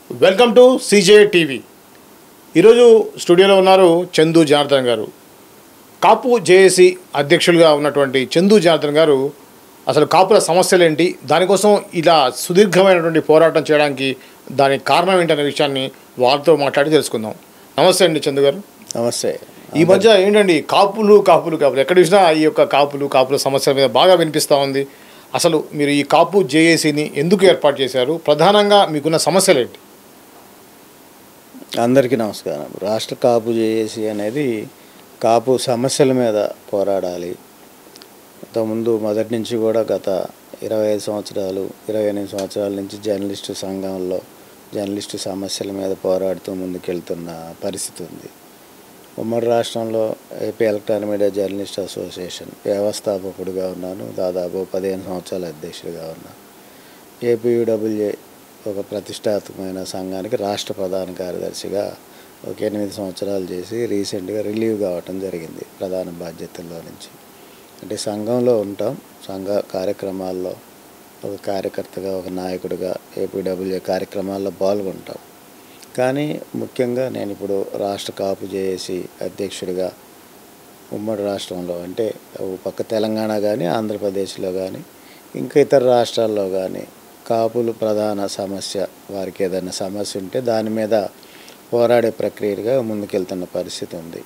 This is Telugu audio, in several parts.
Welcome to CJ TV. ఈరోజు స్టూడియోలో ఉన్నారు చందు జనార్దన్ గారు. కాపు జేఏసీ అధ్యక్షులుగా ఉన్నటువంటి చందు జనార్దన్ గారు అసలు కాపుల సమస్యలు ఏంటి, దానికోసం ఇలా సుదీర్ఘమైనటువంటి పోరాటం చేయడానికి దానికి కారణం ఏంటనే విషయాన్ని వారితో మాట్లాడి తెలుసుకుందాం. నమస్తే అండి చందు గారు. నమస్తే. ఈ మధ్య ఏంటండి కాపులు కాపులు కాపులు ఎక్కడ చూసినా ఈ యొక్క కాపుల సమస్యల మీద బాగా వినిపిస్తూ ఉంది. అసలు మీరు ఈ కాపు జేఏసీని ఎందుకు ఏర్పాటు చేశారు, ప్రధానంగా మీకున్న సమస్యలు ఏంటి? అందరికీ నమస్కారం. రాష్ట్ర కాపు జేఏసీ అనేది కాపు సమస్యల మీద పోరాడాలి. ఇంతకుముందు మొదటి నుంచి కూడా గత 25 సంవత్సరాలు 28 సంవత్సరాల నుంచి జర్నలిస్టు సంఘంలో జర్నలిస్టు సమస్యల మీద పోరాడుతూ ముందుకెళ్తున్న పరిస్థితి ఉంది. ఉమ్మడి రాష్ట్రంలో AP electronic media journalist association వ్యవస్థాపకుడిగా ఉన్నాను. దాదాపు 15 సంవత్సరాల అధ్యక్షుడిగా ఉన్నాను. ఏపీయూడబ్ల్యూఏ ఒక ప్రతిష్టాత్మకమైన సంఘానికి రాష్ట్ర ప్రధాన కార్యదర్శిగా ఒక 8 సంవత్సరాలు చేసి రీసెంట్గా రిలీవ్ కావటం జరిగింది ప్రధాన బాధ్యతల్లో నుంచి. అంటే సంఘంలో ఉంటాం, సంఘ కార్యక్రమాల్లో ఒక కార్యకర్తగా ఒక నాయకుడిగా ఏపీడబ్ల్యూఏ కార్యక్రమాల్లో పాల్గొంటాం. కానీ ముఖ్యంగా నేను ఇప్పుడు రాష్ట్ర కాపు జేఏసీ అధ్యక్షుడిగా ఉమ్మడి రాష్ట్రంలో అంటే పక్క తెలంగాణ కానీ ఆంధ్రప్రదేశ్లో కానీ ఇంకా ఇతర రాష్ట్రాల్లో కానీ కాపులు ప్రధాన సమస్య, వారికి ఏదైనా సమస్య ఉంటే దాని మీద పోరాడే ప్రక్రియగా ముందుకెళ్తున్న పరిస్థితి ఉంది.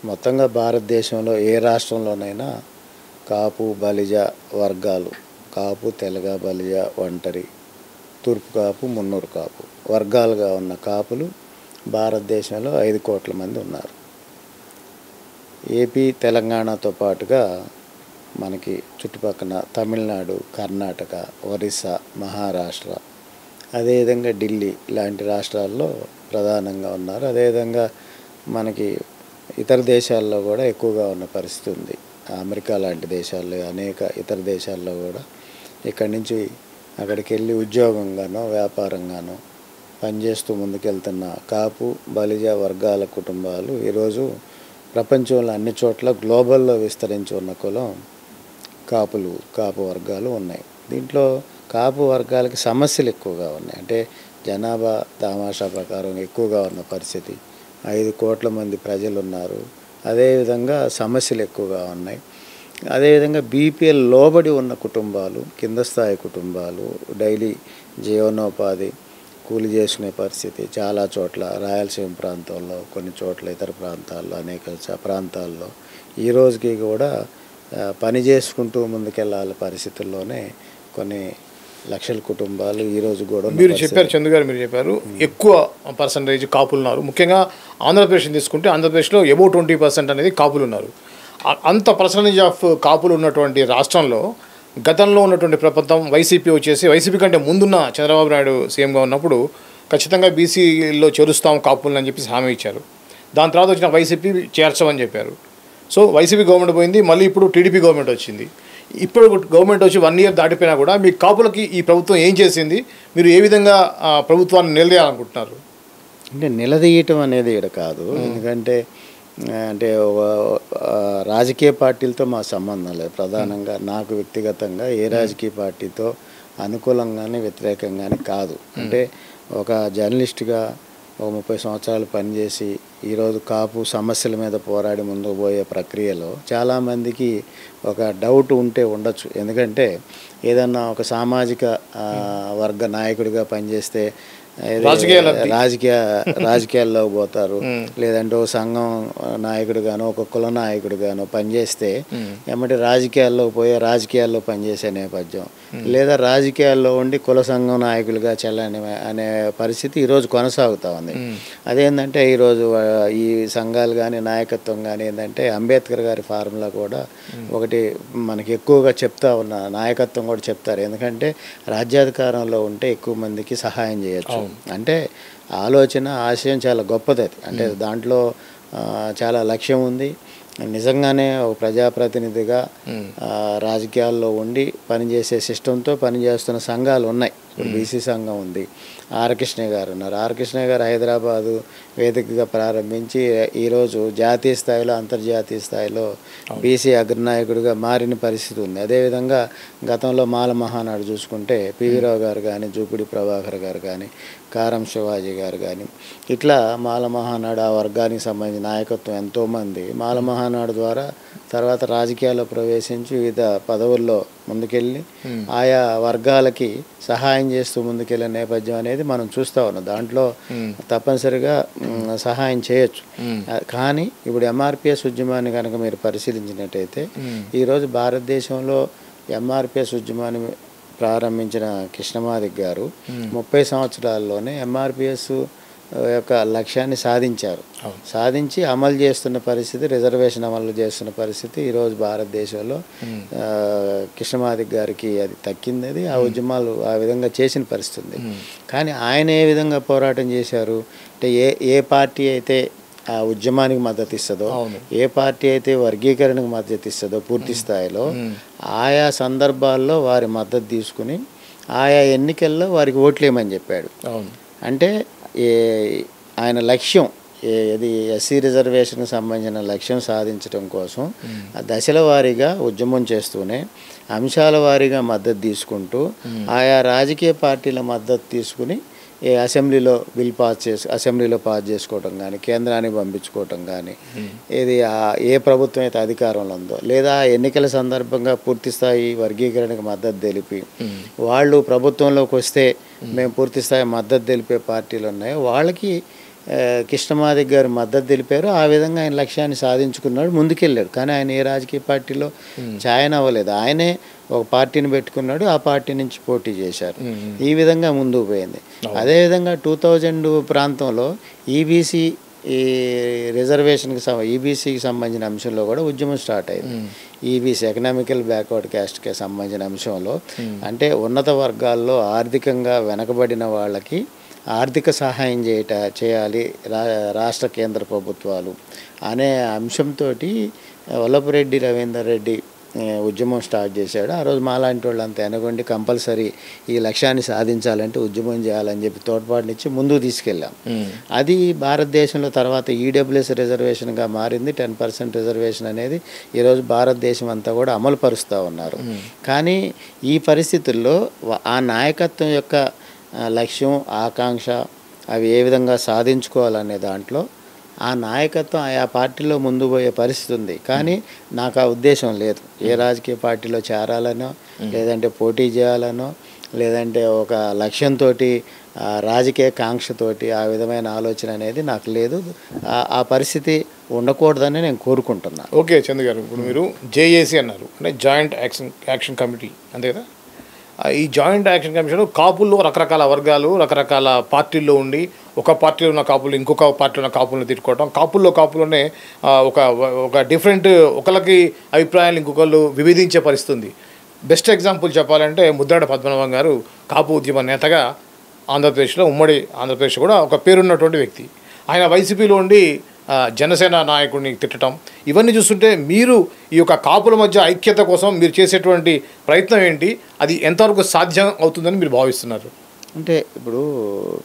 మొత్తంగా భారతదేశంలో ఏ రాష్ట్రంలోనైనా కాపు బలిజ వర్గాలు, కాపు తెలగ బలిజ ఒంటరి, తూర్పు కాపు మున్నూరు కాపు వర్గాలుగా ఉన్న కాపులు భారతదేశంలో 5 కోట్ల మంది ఉన్నారు. ఏపీ తెలంగాణతో పాటుగా మనకి చుట్టుపక్కల తమిళనాడు, కర్ణాటక, ఒరిస్సా, మహారాష్ట్ర, అదేవిధంగా ఢిల్లీ లాంటి రాష్ట్రాల్లో ప్రధానంగా ఉన్నారు. అదేవిధంగా మనకి ఇతర దేశాల్లో కూడా ఎక్కువగా ఉన్న పరిస్థితి ఉంది. అమెరికా లాంటి దేశాల్లో, అనేక ఇతర దేశాల్లో కూడా ఇక్కడి నుంచి అక్కడికి వెళ్ళి ఉద్యోగంగానో వ్యాపారంగానో పనిచేస్తూ ముందుకెళ్తున్న కాపు బలిజ వర్గాల కుటుంబాలు ఈరోజు ప్రపంచంలో అన్ని చోట్ల గ్లోబల్లో విస్తరించి ఉన్న కులం కాపు వర్గాలు ఉన్నాయి. దీంట్లో కాపు వర్గాలకి సమస్యలు ఎక్కువగా ఉన్నాయి. అంటే జనాభా దామాషా ప్రకారం ఎక్కువగా ఉన్న పరిస్థితి. 5 కోట్ల మంది ప్రజలు ఉన్నారు. అదేవిధంగా సమస్యలు ఎక్కువగా ఉన్నాయి. అదేవిధంగా బీపీఎల్ లోబడి ఉన్న కుటుంబాలు, కింద స్థాయి కుటుంబాలు డైలీ జీవనోపాధి కూలి చేసుకునే పరిస్థితి చాలా చోట్ల, రాయలసీమ ప్రాంతాల్లో, కొన్ని చోట్ల ఇతర ప్రాంతాల్లో, అనేక ప్రాంతాల్లో ఈ రోజుకి కూడా పని చేసుకుంటూ ముందుకెళ్ళాలి పరిస్థితుల్లోనే కొన్ని లక్షల కుటుంబాలు ఈరోజు కూడా. మీరు చెప్పారు చందు గారు, మీరు చెప్పారు ఎక్కువ పర్సంటేజ్ కాపులు ఉన్నారు. ముఖ్యంగా ఆంధ్రప్రదేశ్ తీసుకుంటే ఆంధ్రప్రదేశ్లో అబౌవ్ 20% అనేది కాపులు ఉన్నారు. అంత పర్సంటేజ్ ఆఫ్ కాపులు ఉన్నటువంటి రాష్ట్రంలో గతంలో ఉన్నటువంటి ప్రభుత్వం వైసీపీ వచ్చేసి, వైసీపీ కంటే ముందున్న చంద్రబాబు నాయుడు సీఎంగా ఉన్నప్పుడు ఖచ్చితంగా బీసీలో చేరుస్తాం కాపులను అని చెప్పి హామీ ఇచ్చారు. దాని తర్వాత వచ్చిన వైసీపీ చేర్చమని చెప్పారు. సో వైసీపీ గవర్నమెంట్ పోయింది, మళ్ళీ ఇప్పుడు టీడీపీ గవర్నమెంట్ వచ్చింది. ఇప్పుడు గవర్నమెంట్ వచ్చి 1 ఇయర్ దాటిపోయినా కూడా మీ కాపులకి ఈ ప్రభుత్వం ఏం చేసింది, మీరు ఏ విధంగా ప్రభుత్వాన్ని నిలదీయాలనుకుంటున్నారు? అంటే నిలదీయటం అనేది ఇక్కడ కాదు. ఎందుకంటే అంటే రాజకీయ పార్టీలతో మా సంబంధం లేదు. ప్రధానంగా నాకు వ్యక్తిగతంగా ఏ రాజకీయ పార్టీతో అనుకూలంగానే వ్యతిరేకంగానే కాదు. అంటే ఒక జర్నలిస్ట్గా ఒక 30 సంవత్సరాలు పనిచేసి ఈరోజు కాపు సమస్యల మీద పోరాడి ముందుకు పోయే ప్రక్రియలో చాలామందికి ఒక డౌట్ ఉంటే ఉండొచ్చు. ఎందుకంటే ఏదన్నా ఒక సామాజిక వర్గ నాయకుడిగా పనిచేస్తే రాజకీయాల్లో పోతారు, లేదంటే ఒక సంఘం నాయకుడిగానో ఒక కుల నాయకుడిగానో పనిచేస్తే ఏమంటే రాజకీయాల్లో పనిచేసే నేపథ్యం, లేదా రాజకీయాల్లో ఉండి కుల సంఘం నాయకులుగా చెల్లని అనే పరిస్థితి ఈరోజు కొనసాగుతూ ఉంది. అదేంటంటే ఈరోజు ఈ సంఘాలు కానీ నాయకత్వం కానీ ఏంటంటే అంబేద్కర్ గారి ఫార్ములా కూడా ఒకటి మనకి ఎక్కువగా చెప్తా ఉన్న నాయకత్వం కూడా చెప్తారు. ఎందుకంటే రాజ్యాధికారంలో ఉంటే ఎక్కువ మందికి సహాయం చేయొచ్చు. అంటే ఆలోచన ఆశయం చాలా గొప్పది. అంటే దాంట్లో చాలా లక్ష్యం ఉంది. నిజంగానే ఒక ప్రజాప్రతినిధిగా రాజకీయాల్లో ఉండి పనిచేసే సిస్టంతో పనిచేస్తున్న సంఘాలు ఉన్నాయి. బీసీ సంఘం ఉంది, ఆర్ కృష్ణయ్య గారు ఉన్నారు. ఆర్ కృష్ణయ్య గారు హైదరాబాదు వేదికగా ప్రారంభించి ఈరోజు జాతీయ స్థాయిలో అంతర్జాతీయ స్థాయిలో బీసీ అగ్రనాయకుడిగా మారిన పరిస్థితి ఉంది. అదేవిధంగా గతంలో మాల మహానాడు చూసుకుంటే పివి రావు గారు కానీ, జూపిడి ప్రభాకర్ గారు కానీ, కారం శివాజీ గారు కానీ, ఇట్లా మాల మహానాడు ఆ వర్గానికి సంబంధించిన నాయకత్వం ఎంతోమంది మాల మహానాడు ద్వారా తర్వాత రాజకీయాల్లో ప్రవేశించి వివిధ పదవుల్లో ముందుకెళ్ళి ఆయా వర్గాలకి సహాయం చేస్తూ ముందుకెళ్ళే నేపథ్యం అనేది మనం చూస్తూ ఉన్నాం. దాంట్లో తప్పనిసరిగా సహాయం చేయొచ్చు. కానీ ఇప్పుడు ఎంఆర్పిఎస్ ఉద్యమాన్ని కనుక మీరు పరిశీలించినట్టయితే ఈరోజు భారతదేశంలో ఎంఆర్పిఎస్ ఉద్యమాన్ని ప్రారంభించిన కృష్ణమాదిక్ గారు 30 సంవత్సరాల్లోనే ఎంఆర్పిఎస్ యొక్క లక్ష్యాన్ని సాధించారు. సాధించి అమలు చేస్తున్న పరిస్థితి, రిజర్వేషన్ అమలు చేస్తున్న పరిస్థితి ఈరోజు భారతదేశంలో కృష్ణమాదిక్ గారికి అది తక్కింది. అది ఆ ఉద్యమాలు ఆ విధంగా చేసిన పరిస్థితి ఉంది. కానీ ఆయన ఏ విధంగా పోరాటం చేశారు అంటే ఏ పార్టీ అయితే ఆ ఉద్యమానికి మద్దతు ఇస్తుందో, ఏ పార్టీ అయితే వర్గీకరణకు మద్దతు ఇస్తుందో పూర్తి స్థాయిలో ఆయా సందర్భాల్లో వారి మద్దతు తీసుకుని ఆయా ఎన్నికల్లో వారికి ఓట్లేయమని చెప్పాడు. అంటే ఆయన లక్ష్యం ఇది ఎస్సీ రిజర్వేషన్కి సంబంధించిన లక్ష్యం సాధించడం కోసం దశల వారీగా ఉద్యమం చేస్తూనే అంశాల వారీగా మద్దతు తీసుకుంటూ ఆయా రాజకీయ పార్టీల మద్దతు తీసుకుని అసెంబ్లీలో అసెంబ్లీలో పాస్ చేసుకోవటం కానీ, కేంద్రానికి పంపించుకోవటం కానీ, ఇది ఏ ప్రభుత్వం అయితే అధికారంలో ఉందో లేదా ఎన్నికల సందర్భంగా పూర్తిస్థాయి వర్గీకరణకు మద్దతు తెలిపి వాళ్ళు ప్రభుత్వంలోకి వస్తే మేము పూర్తిస్థాయి మద్దతు తెలిపే పార్టీలు ఉన్నాయో వాళ్ళకి కృష్ణమాదిక్ గారు మద్దతు తెలిపారు. ఆ విధంగా ఆయన లక్ష్యాన్ని సాధించుకున్నాడు, ముందుకెళ్ళాడు. కానీ ఆయన ఏ రాజకీయ పార్టీలో జాయిన్ అవ్వలేదు. ఆయనే ఒక పార్టీని పెట్టుకున్నాడు, ఆ పార్టీ నుంచి పోటీ చేశారు. ఈ విధంగా ముందుకు పోయింది. అదేవిధంగా 2000 ప్రాంతంలో ఈబీసీ రిజర్వేషన్కి ఈబీసీకి సంబంధించిన అంశంలో కూడా ఉద్యమం స్టార్ట్ అయింది. ఈబీసీ ఎకనామికల్ బ్యాక్వర్డ్ క్యాస్ట్కి సంబంధించిన అంశంలో అంటే ఉన్నత వర్గాల్లో ఆర్థికంగా వెనకబడిన వాళ్ళకి ఆర్థిక సహాయం చేయాలి రాష్ట్ర కేంద్ర ప్రభుత్వాలు అనే అంశంతో వల్లభరెడ్డి రవీందర్ రెడ్డి ఉద్యమం స్టార్ట్ చేశాడు. ఆ రోజు మాలాంటి వాళ్ళంతా ఎనగొండి కంపల్సరీ ఈ లక్ష్యాన్ని సాధించాలంటే ఉద్యమం చేయాలని చెప్పి తోడ్పాటునిచ్చి ముందుకు తీసుకెళ్ళాం. అది భారతదేశంలో తర్వాత ఈడబ్ల్యూఎస్ రిజర్వేషన్గా మారింది. 10% రిజర్వేషన్ అనేది ఈరోజు భారతదేశం అంతా కూడా అమలు పరుస్తూ ఉన్నారు. కానీ ఈ పరిస్థితుల్లో ఆ నాయకత్వం యొక్క లక్ష్యం, ఆకాంక్ష అవి ఏ విధంగా సాధించుకోవాలనే దాంట్లో ఆ నాయకత్వం ఆయా పార్టీలో ముందు పోయే పరిస్థితి ఉంది. కానీ నాకు ఆ ఉద్దేశం లేదు. ఏ రాజకీయ పార్టీలో చేరాలనో లేదంటే పోటీ చేయాలనో లేదంటే ఒక లక్ష్యంతో రాజకీయ కాంక్షతోటి ఆ విధమైన ఆలోచన అనేది నాకు లేదు. ఆ పరిస్థితి ఉండకూడదని నేను కోరుకుంటున్నాను. ఓకే చంద్ర గారు, ఇప్పుడు మీరు జేఏసీ అన్నారు, అంటే జాయింట్ యాక్షన్ కమిటీ అంతే కదా. ఈ జాయింట్ యాక్షన్ కమిషన్ కాపుల్లో రకరకాల వర్గాలు రకరకాల పార్టీల్లో ఉండి ఒక పార్టీలో ఉన్న కాపులు ఇంకొక పార్టీలో ఉన్న కాపులను తిట్టుకోవడం, కాపుల్లోనే ఒక డిఫరెంట్ ఒకరికి అభిప్రాయాలు ఇంకొకళ్ళు విభేదించే పరిస్థితి ఉంది. బెస్ట్ ఎగ్జాంపుల్ చెప్పాలంటే ముద్దాడ పద్మనాభం గారు కాపు ఉద్యమ నేతగా ఆంధ్రప్రదేశ్లో, ఉమ్మడి ఆంధ్రప్రదేశ్ కూడా ఒక పేరున్నటువంటి వ్యక్తి. ఆయన వైసీపీలో ఉండి జనసేన నాయకుడిని తిట్టడం, ఇవన్నీ చూస్తుంటే మీరు ఈ యొక్క కాపుల మధ్య ఐక్యత కోసం మీరు చేసేటువంటి ప్రయత్నం ఏంటి, అది ఎంతవరకు సాధ్యం అవుతుందని మీరు భావిస్తున్నారు? అంటే ఇప్పుడు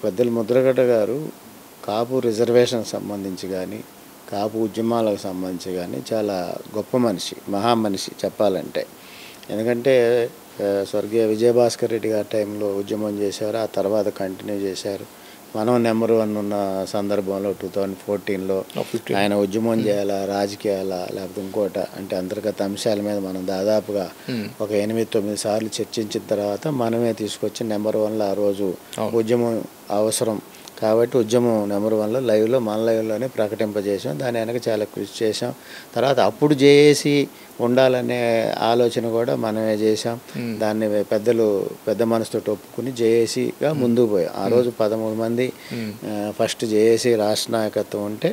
పెద్దలు ముద్రగడ్డ గారు కాపు రిజర్వేషన్ సంబంధించి కానీ కాపు ఉద్యమాలకు సంబంధించి కానీ చాలా గొప్ప మనిషి, మహామనిషి చెప్పాలంటే. ఎందుకంటే స్వర్గీయ విజయభాస్కర్ రెడ్డి గారి టైంలో ఉద్యమం చేశారు, ఆ తర్వాత కంటిన్యూ చేశారు. మనం నెంబర్ 1 ఉన్న సందర్భంలో 2014లో ఆయన ఉద్యమం చేయాలా, రాజకీయాలా లేకపోతే ఇంకోట అంటే అంతర్గత అంశాల మీద మనం దాదాపుగా ఒక 8-9 సార్లు చర్చించిన తర్వాత మనమే తీసుకొచ్చి నెంబర్ 1లో ఆ రోజు ఉద్యమం అవసరం కాబట్టి ఉద్యమం నెంబర్ 1లో లైవ్లో మన లైవ్లోనే ప్రకటింపజేసాం. దాని వెనక చాలా కృషి చేసాం. తర్వాత అప్పుడు జేఏసీ ఉండాలనే ఆలోచన కూడా మనమే చేసాం. దాన్ని పెద్ద మనసుతో ఒప్పుకుని జేఏసీగా ముందుకు పోయాం. ఆ రోజు 13 మంది ఫస్ట్ జేఏసీ రాష్ట్ర నాయకత్వం ఉంటే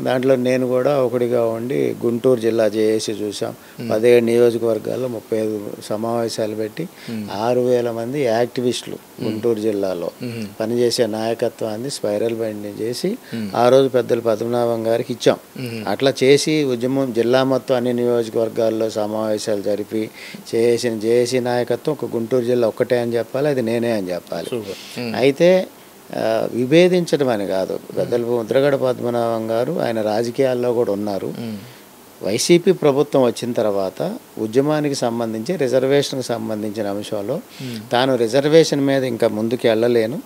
దాంట్లో నేను కూడా ఒకటిగా ఉండి గుంటూరు జిల్లా జేఏసీ చూసాం. 17 నియోజకవర్గాల్లో 35 సమావేశాలు పెట్టి 6,000 మంది యాక్టివిస్టులు గుంటూరు జిల్లాలో పనిచేసే నాయకత్వాన్ని మంది స్పైరల్ బైండింగ్ చేసి ఆ రోజు పెద్దలు పద్మనాభం గారికి ఇచ్చాం. అట్లా చేసి ఉద్యమం జిల్లా మొత్తం అన్ని నియోజకవర్గాల్లో సమావేశాలు జరిపి చేసిన జేఏసీ నాయకత్వం ఒక గుంటూరు జిల్లా ఒక్కటే అని చెప్పాలి, అది నేనే అని చెప్పాలి. అయితే విభేదించడం అని కాదు, పెద్దలు ముద్రగడ పద్మనాభం గారు ఆయన రాజకీయాల్లో కూడా ఉన్నారు. వైసీపీ ప్రభుత్వం వచ్చిన తర్వాత ఉద్యమానికి సంబంధించి రిజర్వేషన్కి సంబంధించిన అంశంలో తాను రిజర్వేషన్ మీద ఇంకా ముందుకు వెళ్ళలేను,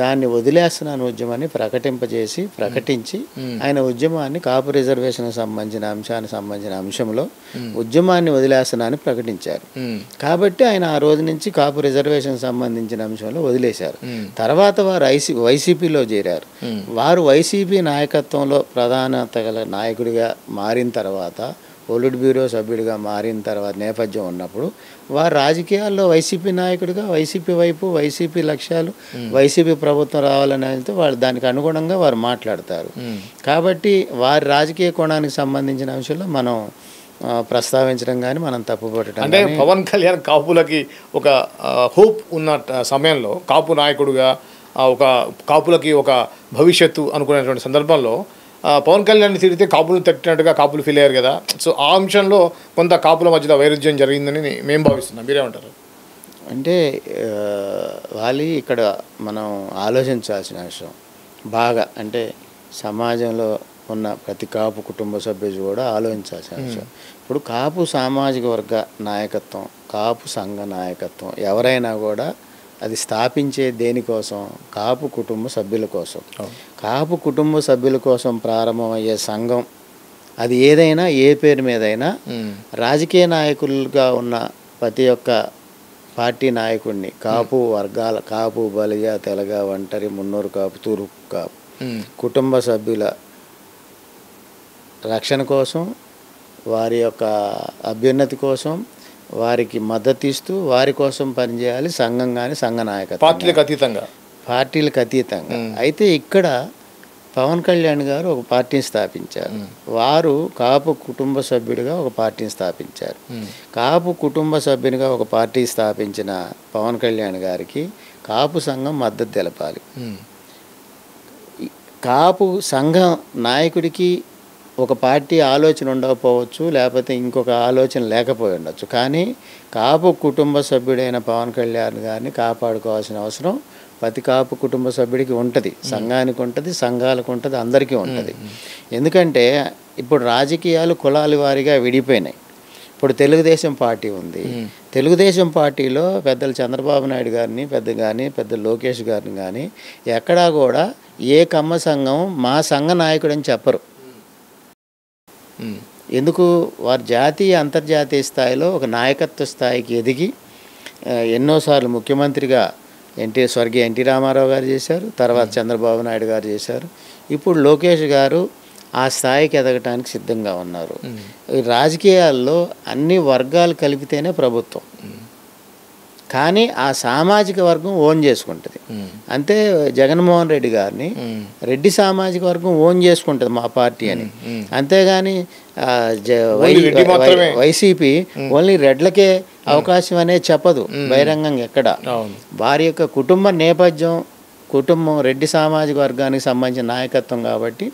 దాన్ని వదిలేస్తున్నాను ఉద్యమాన్ని ప్రకటించి ఆయన ఉద్యమాన్ని కాపు రిజర్వేషన్కి సంబంధించిన అంశంలో ఉద్యమాన్ని వదిలేస్తున్నానని ప్రకటించారు. కాబట్టి ఆయన ఆ రోజు నుంచి కాపు రిజర్వేషన్కి సంబంధించిన అంశంలో వదిలేశారు. తర్వాత వారు వైసీపీలో చేరారు. వారు వైసీపీ నాయకత్వంలో ప్రధానత గల నాయకుడిగా మారిన తర్వాత, పొలిట్ బ్యూరో సభ్యుడిగా మారిన తర్వాత నేపథ్యం ఉన్నప్పుడు వారు రాజకీయాల్లో వైసీపీ నాయకుడిగా వైసీపీ వైపు, వైసీపీ లక్ష్యాలు, వైసీపీ ప్రభుత్వం రావాలని వెళ్తే వాళ్ళు దానికి అనుగుణంగా వారు మాట్లాడతారు. కాబట్టి వారి రాజకీయ కోణానికి సంబంధించిన అంశాల్లో మనం ప్రస్తావించడం కానీ మనం తప్పుపట్టడం అంటే పవన్ కళ్యాణ్ కాపులకి ఒక హోప్ ఉన్న సమయంలో కాపు నాయకుడిగా ఒక కాపులకి ఒక భవిష్యత్తు అనుకునేటువంటి సందర్భంలో పవన్ కళ్యాణ్ తిరిగితే కాపులు తట్టినట్టుగా కాపులు ఫీల్ అయ్యారు కదా. సో ఆ అంశంలో కొంత కాపుల మధ్య వైరుధ్యం జరిగిందని మేము భావిస్తున్నాం. మీరేమంటారు? అంటే ఇక్కడ మనం ఆలోచించాల్సిన విషయం బాగా, అంటే సమాజంలో ఉన్న ప్రతి కాపు కుటుంబ సభ్యులు కూడా ఆలోచించాల్సిన విషయం. ఇప్పుడు కాపు సామాజిక వర్గ నాయకత్వం, కాపు సంఘ నాయకత్వం ఎవరైనా కూడా అది స్థాపించే దేనికోసం? కాపు కుటుంబ సభ్యుల కోసం. కాపు కుటుంబ సభ్యుల కోసం ప్రారంభమయ్యే సంఘం అది ఏదైనా, ఏ పేరు మీదైనా రాజకీయ నాయకులుగా ఉన్న ప్రతి ఒక్క పార్టీ నాయకుడిని, కాపు వర్గాల, కాపు బలిజ, తెలగ, ఒంటరి, మున్నూరు కాపు, తూర్పు కాపు కుటుంబ సభ్యుల రక్షణ కోసం, వారి యొక్క అభ్యున్నతి కోసం, వారికి మద్దతు ఇస్తూ వారి కోసం పనిచేయాలి సంఘం కానీ, సంఘ నాయకత్వం పార్టీలకు అతీతంగా. అయితే ఇక్కడ పవన్ కళ్యాణ్ గారు ఒక పార్టీని స్థాపించారు. వారు కాపు కుటుంబ సభ్యుడిగా ఒక పార్టీని స్థాపించారు. కాపు కుటుంబ సభ్యునిగా ఒక పార్టీ స్థాపించిన పవన్ కళ్యాణ్ గారికి కాపు సంఘం మద్దతు తెలపాలి. కాపు సంఘం నాయకుడికి ఒక పార్టీ ఆలోచన ఉండకపోవచ్చు, లేకపోతే ఇంకొక ఆలోచన లేకపోయి ఉండొచ్చు. కానీ కాపు కుటుంబ సభ్యుడైన పవన్ కళ్యాణ్ గారిని కాపాడుకోవాల్సిన అవసరం ప్రతి కాపు కుటుంబ సభ్యుడికి ఉంటుంది, సంఘానికి ఉంటుంది, సంఘాలకు ఉంటుంది, అందరికీ ఉంటుంది. ఎందుకంటే ఇప్పుడు రాజకీయాలు కులాల వారీగా విడిపోయినాయి. ఇప్పుడు తెలుగుదేశం పార్టీ ఉంది. తెలుగుదేశం పార్టీలో పెద్దలు చంద్రబాబు నాయుడు గారిని పెద్ద లోకేష్ గారిని కానీ ఎక్కడా కూడా ఏ కమ్మ సంఘం మా సంఘ నాయకుడు అని చెప్పరు. ఎందుకు? వారు జాతీయ అంతర్జాతీయ స్థాయిలో ఒక నాయకత్వ స్థాయికి ఎదిగి ఎన్నోసార్లు ముఖ్యమంత్రిగా స్వర్గీయ ఎన్టీ రామారావు గారు చేశారు, తర్వాత చంద్రబాబు నాయుడు గారు చేశారు, ఇప్పుడు లోకేష్ గారు ఆ స్థాయికి ఎదగటానికి సిద్ధంగా ఉన్నారు. రాజకీయాల్లో అన్ని వర్గాలు కలిపితేనే ప్రభుత్వం, కానీ ఆ సామాజిక వర్గం ఓన్ చేసుకుంటుంది. అంతే జగన్మోహన్ రెడ్డి గారిని రెడ్డి సామాజిక వర్గం ఓన్ చేసుకుంటుంది మా పార్టీ అని. అంతేగాని వైసీపీ ఓన్లీ రెడ్లకే అవకాశం అనేది చెప్పదు బహిరంగంగా ఎక్కడ. వారి యొక్క కుటుంబ నేపథ్యం, కుటుంబం రెడ్డి సామాజిక వర్గానికి సంబంధించిన నాయకత్వం కాబట్టి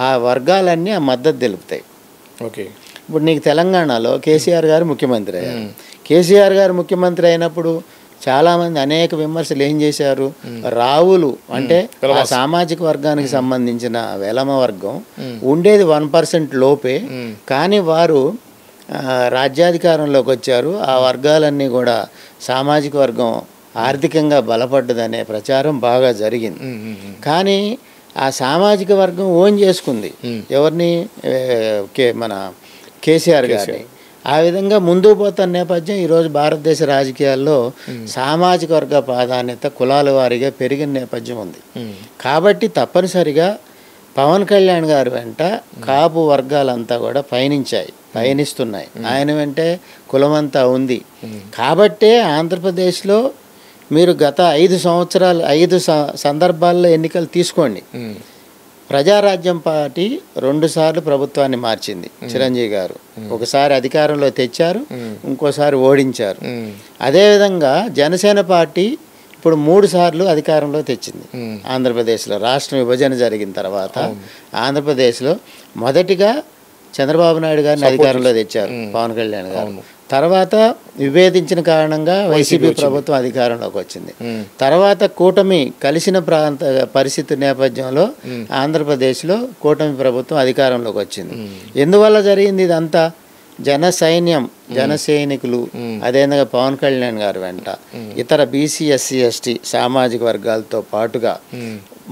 ఆ వర్గాలన్నీ ఆ మద్దతు తెలుపుతాయి. ఓకే, ఇప్పుడు నీకు తెలంగాణలో కేసీఆర్ గారు ముఖ్యమంత్రి అయ్యారు. కేసీఆర్ గారు ముఖ్యమంత్రి అయినప్పుడు చాలామంది అనేక విమర్శలు ఏం చేశారు? రావులు అంటే ఆ సామాజిక వర్గానికి సంబంధించిన వెలమ వర్గం ఉండేది 1% లోపే, కానీ వారు రాజ్యాధికారంలోకి వచ్చారు. ఆ వర్గాలన్నీ కూడా సామాజిక వర్గం ఆర్థికంగా బలపడ్డదనే ప్రచారం బాగా జరిగింది. కానీ ఆ సామాజిక వర్గం ఓన్ చేసుకుంది ఎవరిని? మన కేసీఆర్ గారిని. ఆ విధంగా ముందుకు పోతున్న నేపథ్యం ఈరోజు భారతదేశ రాజకీయాల్లో సామాజిక వర్గ ప్రాధాన్యత కులాల వారీగా పెరిగిన నేపథ్యం ఉంది. కాబట్టి తప్పనిసరిగా పవన్ కళ్యాణ్ గారు వెంట కాపు వర్గాలంతా కూడా పయనిస్తున్నాయి. ఆయన వెంటే కులమంతా ఉంది. కాబట్టే ఆంధ్రప్రదేశ్లో మీరు గత 5 సంవత్సరాలు 5 సందర్భాల్లో ఎన్నికలు తీసుకోండి. ప్రజారాజ్యం పార్టీ 2 సార్లు ప్రభుత్వాన్ని మార్చింది చిరంజీవి గారు. ఒకసారి అధికారంలో తెచ్చారు, ఇంకోసారి ఓడించారు. అదేవిధంగా జనసేన పార్టీ ఇప్పుడు 3 సార్లు అధికారంలో తెచ్చింది ఆంధ్రప్రదేశ్లో. రాష్ట్ర విభజన జరిగిన తర్వాత ఆంధ్రప్రదేశ్లో మొదటిగా చంద్రబాబు నాయుడు గారిని అధికారంలో తెచ్చారు పవన్ కళ్యాణ్ గారు. తర్వాత విభేదించిన కారణంగా వైసీపీ ప్రభుత్వం అధికారంలోకి వచ్చింది. తర్వాత కూటమి కలిసిన పరిస్థితి నేపథ్యంలో ఆంధ్రప్రదేశ్లో కూటమి ప్రభుత్వం అధికారంలోకి వచ్చింది. ఎందువల్ల జరిగింది ఇదంతా? జన సైనికులు అదేవిధంగా పవన్ కళ్యాణ్ గారు వెంట ఇతర బీసీ ఎస్సీ ఎస్టీ సామాజిక వర్గాలతో పాటుగా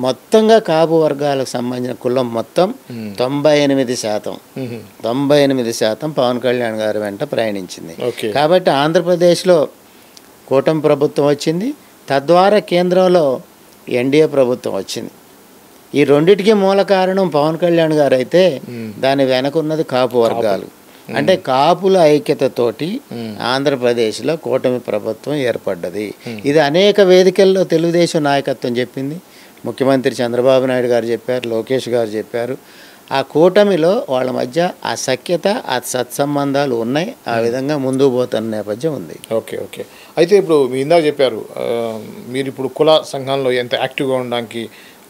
మొత్తంగా కాపు వర్గాలకు సంబంధించిన కులం మొత్తం 98% పవన్ కళ్యాణ్ గారు వెంట ప్రయాణించింది. కాబట్టి ఆంధ్రప్రదేశ్లో కూటమి ప్రభుత్వం వచ్చింది, తద్వారా కేంద్రంలో ఎన్డీఏ ప్రభుత్వం వచ్చింది. ఈ రెండిటికి మూల కారణం పవన్ కళ్యాణ్ గారు అయితే దాని వెనకున్నది కాపు వర్గాలు. అంటే కాపుల ఐక్యతతోటి ఆంధ్రప్రదేశ్లో కూటమి ప్రభుత్వం ఏర్పడ్డది. ఇది అనేక వేదికల్లో తెలుగుదేశం నాయకత్వం చెప్పింది, ముఖ్యమంత్రి చంద్రబాబు నాయుడు గారు చెప్పారు, లోకేష్ గారు చెప్పారు. ఆ కూటమిలో వాళ్ళ మధ్య ఆ సఖ్యత, ఆ సత్సంబంధాలు ఉన్నాయి. ఆ విధంగా ముందుకు పోతున్న నేపథ్యం ఉంది. ఓకే. అయితే ఇప్పుడు మీరు ఇందాక చెప్పారు, మీరు ఇప్పుడు కుల సంఘంలో ఎంత యాక్టివ్గా ఉండడానికి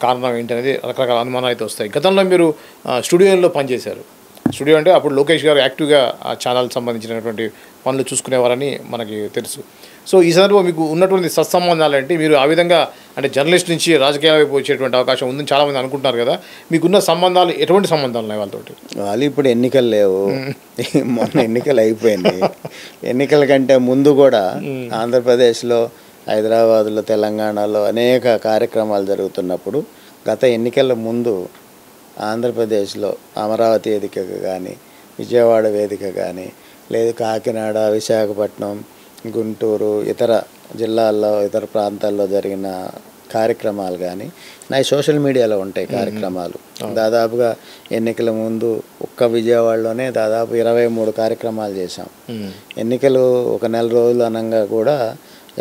కారణం ఏంటనేది రకరకాల అనుమానాలు అయితే వస్తాయి. గతంలో మీరు స్టూడియోలో పనిచేశారు. స్టూడియో అంటే అప్పుడు లోకేష్ గారు యాక్టివ్గా ఆ ఛానల్ సంబంధించినటువంటి పనులు చూసుకునేవారని మనకి తెలుసు. సో ఈ సందర్భంలో మీకు ఉన్నటువంటి సత్సంబంధాలు అంటే మీరు ఆ విధంగా అంటే జర్నలిస్ట్ నుంచి రాజకీయాల వైపు వచ్చేటువంటి అవకాశం ఉందని చాలామంది అనుకుంటున్నారు కదా, మీకున్న సంబంధాలు ఎటువంటి సంబంధాలు ఉన్నాయి వాళ్ళతోటి? వాళ్ళు ఇప్పుడు ఎన్నికలు లేవు, మొన్న ఎన్నికలు అయిపోయింది. ఎన్నికల కంటే ముందు కూడా ఆంధ్రప్రదేశ్లో, హైదరాబాద్లో, తెలంగాణలో అనేక కార్యక్రమాలు జరుగుతున్నప్పుడు గత ఎన్నికల ముందు ఆంధ్రప్రదేశ్లో అమరావతి వేదికగా కానీ, విజయవాడ వేదిక కానీ, లేదు కాకినాడ, విశాఖపట్నం, గుంటూరు, ఇతర జిల్లాల్లో, ఇతర ప్రాంతాల్లో జరిగిన కార్యక్రమాలు కానీ నా సోషల్ మీడియాలో ఉంటాయి కార్యక్రమాలు. దాదాపుగా ఎన్నికల ముందు ఒక్క విజయవాడలోనే దాదాపు 23 కార్యక్రమాలు చేశాం. ఎన్నికలు ఒక నెల రోజులు అనగా కూడా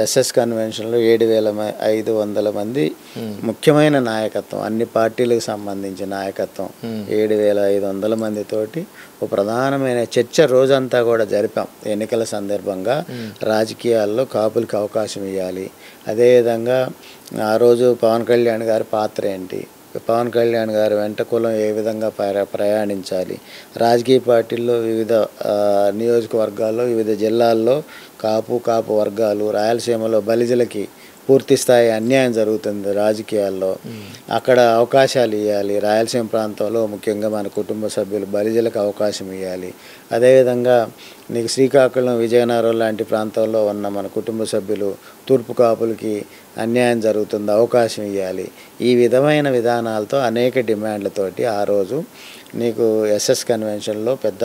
ఎస్ఎస్ కన్వెన్షన్లో 7,500 మంది ముఖ్యమైన నాయకత్వం, అన్ని పార్టీలకు సంబంధించిన నాయకత్వం 7,500 మందితోటి ఒక ప్రధానమైన చర్చ రోజంతా కూడా జరిపాం. ఎన్నికల సందర్భంగా రాజకీయాల్లో కాపులకి అవకాశం ఇవ్వాలి, అదేవిధంగా ఆ రోజు పవన్ కళ్యాణ్ గారి పాత్ర ఏంటి, పవన్ కళ్యాణ్ గారు వెంట కులం ఏ విధంగా ప్రయాణించాలి, రాజకీయ పార్టీల్లో వివిధ నియోజకవర్గాల్లో, వివిధ జిల్లాల్లో కాపు వర్గాలు, రాయలసీమలో బలిజలకి పూర్తి స్థాయి అన్యాయం జరుగుతుంది రాజకీయాల్లో, అక్కడ అవకాశాలు ఇవ్వాలి. రాయలసీమ ప్రాంతంలో ముఖ్యంగా మన కుటుంబ సభ్యులు బలిజలకు అవకాశం ఇవ్వాలి. అదేవిధంగా నీకు శ్రీకాకుళం, విజయనగరం లాంటి ప్రాంతాల్లో ఉన్న మన కుటుంబ సభ్యులు తూర్పు కాపులకి అన్యాయం జరుగుతుంది, అవకాశం ఇవ్వాలి. ఈ విధమైన విధానాలతో అనేక డిమాండ్లతోటి ఆ రోజు నీకు ఎస్ఎస్ కన్వెన్షన్లో పెద్ద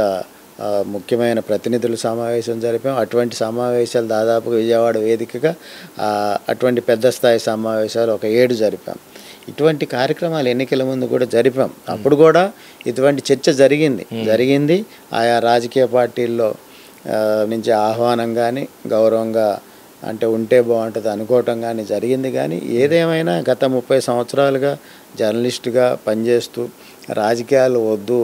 ముఖ్యమైన ప్రతినిధుల సమావేశం జరిపాం. అటువంటి సమావేశాలు దాదాపుగా విజయవాడ వేదికగా అటువంటి పెద్ద స్థాయి సమావేశాలు ఒక 7 జరిపాం. ఇటువంటి కార్యక్రమాలు ఎన్నికల ముందు కూడా జరిపాం. అప్పుడు కూడా ఇటువంటి చర్చ జరిగింది. ఆయా రాజకీయ పార్టీల్లో నుంచి ఆహ్వానం కానీ, గౌరవంగా అంటే ఉంటే బాగుంటుంది అనుకోవటం కానీ జరిగింది. కానీ ఏదేమైనా గత 30 సంవత్సరాలుగా జర్నలిస్టుగా పనిచేస్తూ రాజకీయాలు వద్దు,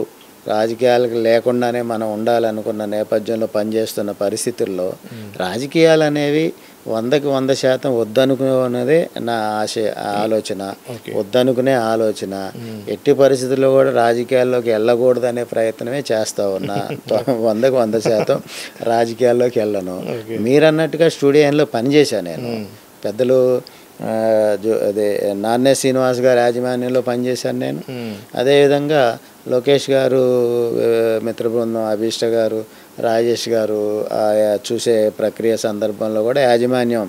రాజకీయాలకు లేకుండానే మనం ఉండాలనుకున్న నేపథ్యంలో పనిచేస్తున్న పరిస్థితుల్లో రాజకీయాలు అనేవి 100% వద్దనుకునేదే నా వద్దనుకునే ఆలోచన. ఎట్టి పరిస్థితుల్లో కూడా రాజకీయాల్లోకి వెళ్ళకూడదనే ప్రయత్నమే చేస్తూ ఉన్నా. 100% రాజకీయాల్లోకి వెళ్ళను. మీరన్నట్టుగా స్టూడియోలో పనిచేశాను నేను. పెద్దలు అదే నాన్నే శ్రీనివాస్ గారి యాజమాన్యంలో పనిచేశాను నేను. అదేవిధంగా లోకేష్ గారు మిత్ర బృందం, అభీష్ట గారు, రాజేష్ గారు చూసే ప్రక్రియ సందర్భంలో కూడా యాజమాన్యం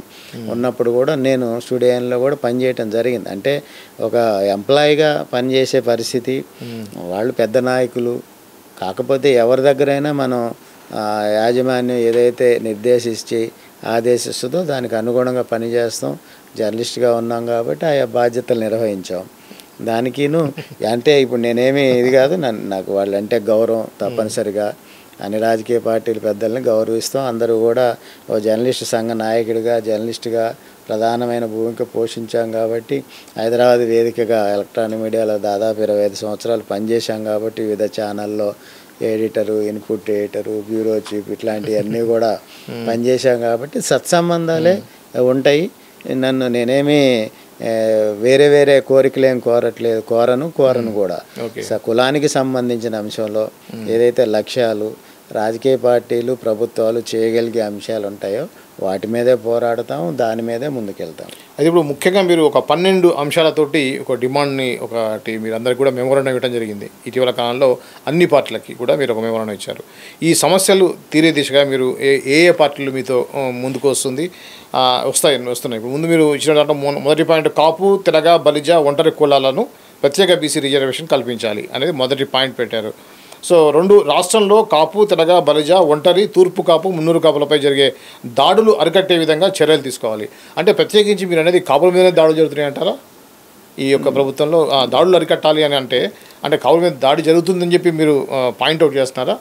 ఉన్నప్పుడు కూడా నేను స్టూడియోలో కూడా పనిచేయటం జరిగింది. అంటే ఒక ఎంప్లాయీగా పనిచేసే పరిస్థితి, వాళ్ళు పెద్ద నాయకులు. కాకపోతే ఎవరి దగ్గరైనా మనం యాజమాన్యం ఏదైతే నిర్దేశించి ఆదేశిస్తుందో దానికి అనుగుణంగా పనిచేస్తాం. జర్నలిస్ట్గా ఉన్నాం కాబట్టి ఆయా బాధ్యతలు నిర్వహించాం. దానికిను అంటే ఇప్పుడు నేనేమి ఇది కాదు, నాకు వాళ్ళంటే గౌరవం తప్పనిసరిగా. అన్ని రాజకీయ పార్టీల పెద్దల్ని గౌరవిస్తాం. అందరూ కూడా ఓ జర్నలిస్ట్ సంఘ నాయకుడిగా, జర్నలిస్ట్గా ప్రధానమైన భూమిక పోషించాం కాబట్టి హైదరాబాద్ వేదికగా ఎలక్ట్రానిక్ మీడియాలో దాదాపు 25 సంవత్సరాలు పనిచేశాం కాబట్టి వివిధ ఛానల్లో editor, input editor, bureau chief ఇట్లాంటివన్నీ కూడా పనిచేశాం కాబట్టి సత్సంబంధాలే ఉంటాయి. నేనేమి వేరే వేరే కోరికలేం కోరను కూడా. కులానికి సంబంధించిన అంశంలో ఏదైతే లక్ష్యాలు రాజకీయ పార్టీలు ప్రభుత్వాలు చేయగలిగే అంశాలు ఉంటాయో వాటి మీదే పోరాడతాం, దాని మీదే ముందుకెళ్తాం. అది ఇప్పుడు ముఖ్యంగా మీరు ఒక 12 అంశాలతోటి ఒక డిమాండ్ని ఒకటి మీరు అందరికీ కూడా మెమోరాండం ఇవ్వడం జరిగింది. ఇటీవల కాలంలో అన్ని పార్టీలకి కూడా మీరు ఒక మెమోరాండం ఇచ్చారు. ఈ సమస్యలు తీరే దిశగా మీరు ఏ పార్టీలు మీతో ముందుకు వస్తున్నాయి. ఇప్పుడు ముందు మీరు ఇచ్చిన దాంట్లో మొదటి పాయింట్ కాపు, తెలగ, బలిజ, ఒంటరి కులాలను ప్రత్యేక బీసీ రిజర్వేషన్ కల్పించాలి అనేది మొదటి పాయింట్ పెట్టారు. సో 2 రాష్ట్రంలో కాపు, తెలగ, బలిజ, ఒంటరి, తూర్పు కాపు, మున్నూరు కాపులపై జరిగే దాడులు అరికట్టే విధంగా చర్యలు తీసుకోవాలి. అంటే ప్రత్యేకించి మీరు అనేది కాపుల మీదనే దాడులు జరుగుతున్నాయి అంటారా? ఈ యొక్క ప్రభుత్వంలో దాడులు అరికట్టాలి అని అంటే కాపుల మీద దాడి జరుగుతుందని చెప్పి మీరు పాయింట్అవుట్ చేస్తున్నారా?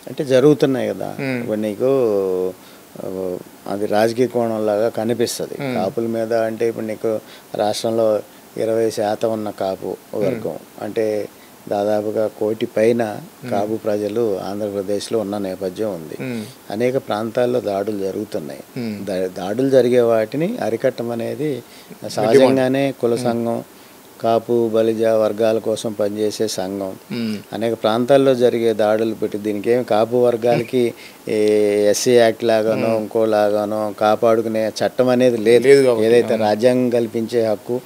అంటే జరుగుతున్నాయి కదా. ఇప్పుడు నీకు అది రాజకీయ కోణంలాగా కనిపిస్తుంది కాపుల మీద. అంటే ఇప్పుడు నీకు రాష్ట్రంలో 20% ఉన్న కాపు వర్గం, అంటే దాదాపుగా 1 కోటి పైన కాపు ప్రజలు ఆంధ్రప్రదేశ్లో ఉన్న నేపథ్యం ఉంది. అనేక ప్రాంతాల్లో దాడులు జరుగుతున్నాయి. దాడులు జరిగే వాటిని అరికట్టమనేది సహజంగానే కుల సంఘం, కాపు బలిజ వర్గాల కోసం పనిచేసే సంఘం అనేక ప్రాంతాల్లో జరిగే దాడులు పెట్టి దీనికి ఏమి కాపు వర్గాలకి ఎస్సీ యాక్ట్ లాగానో ఇంకోలాగానో కాపాడుకునే చట్టం అనేది లేదు. ఏదైతే రాజ్యాంగం కల్పించే హక్కు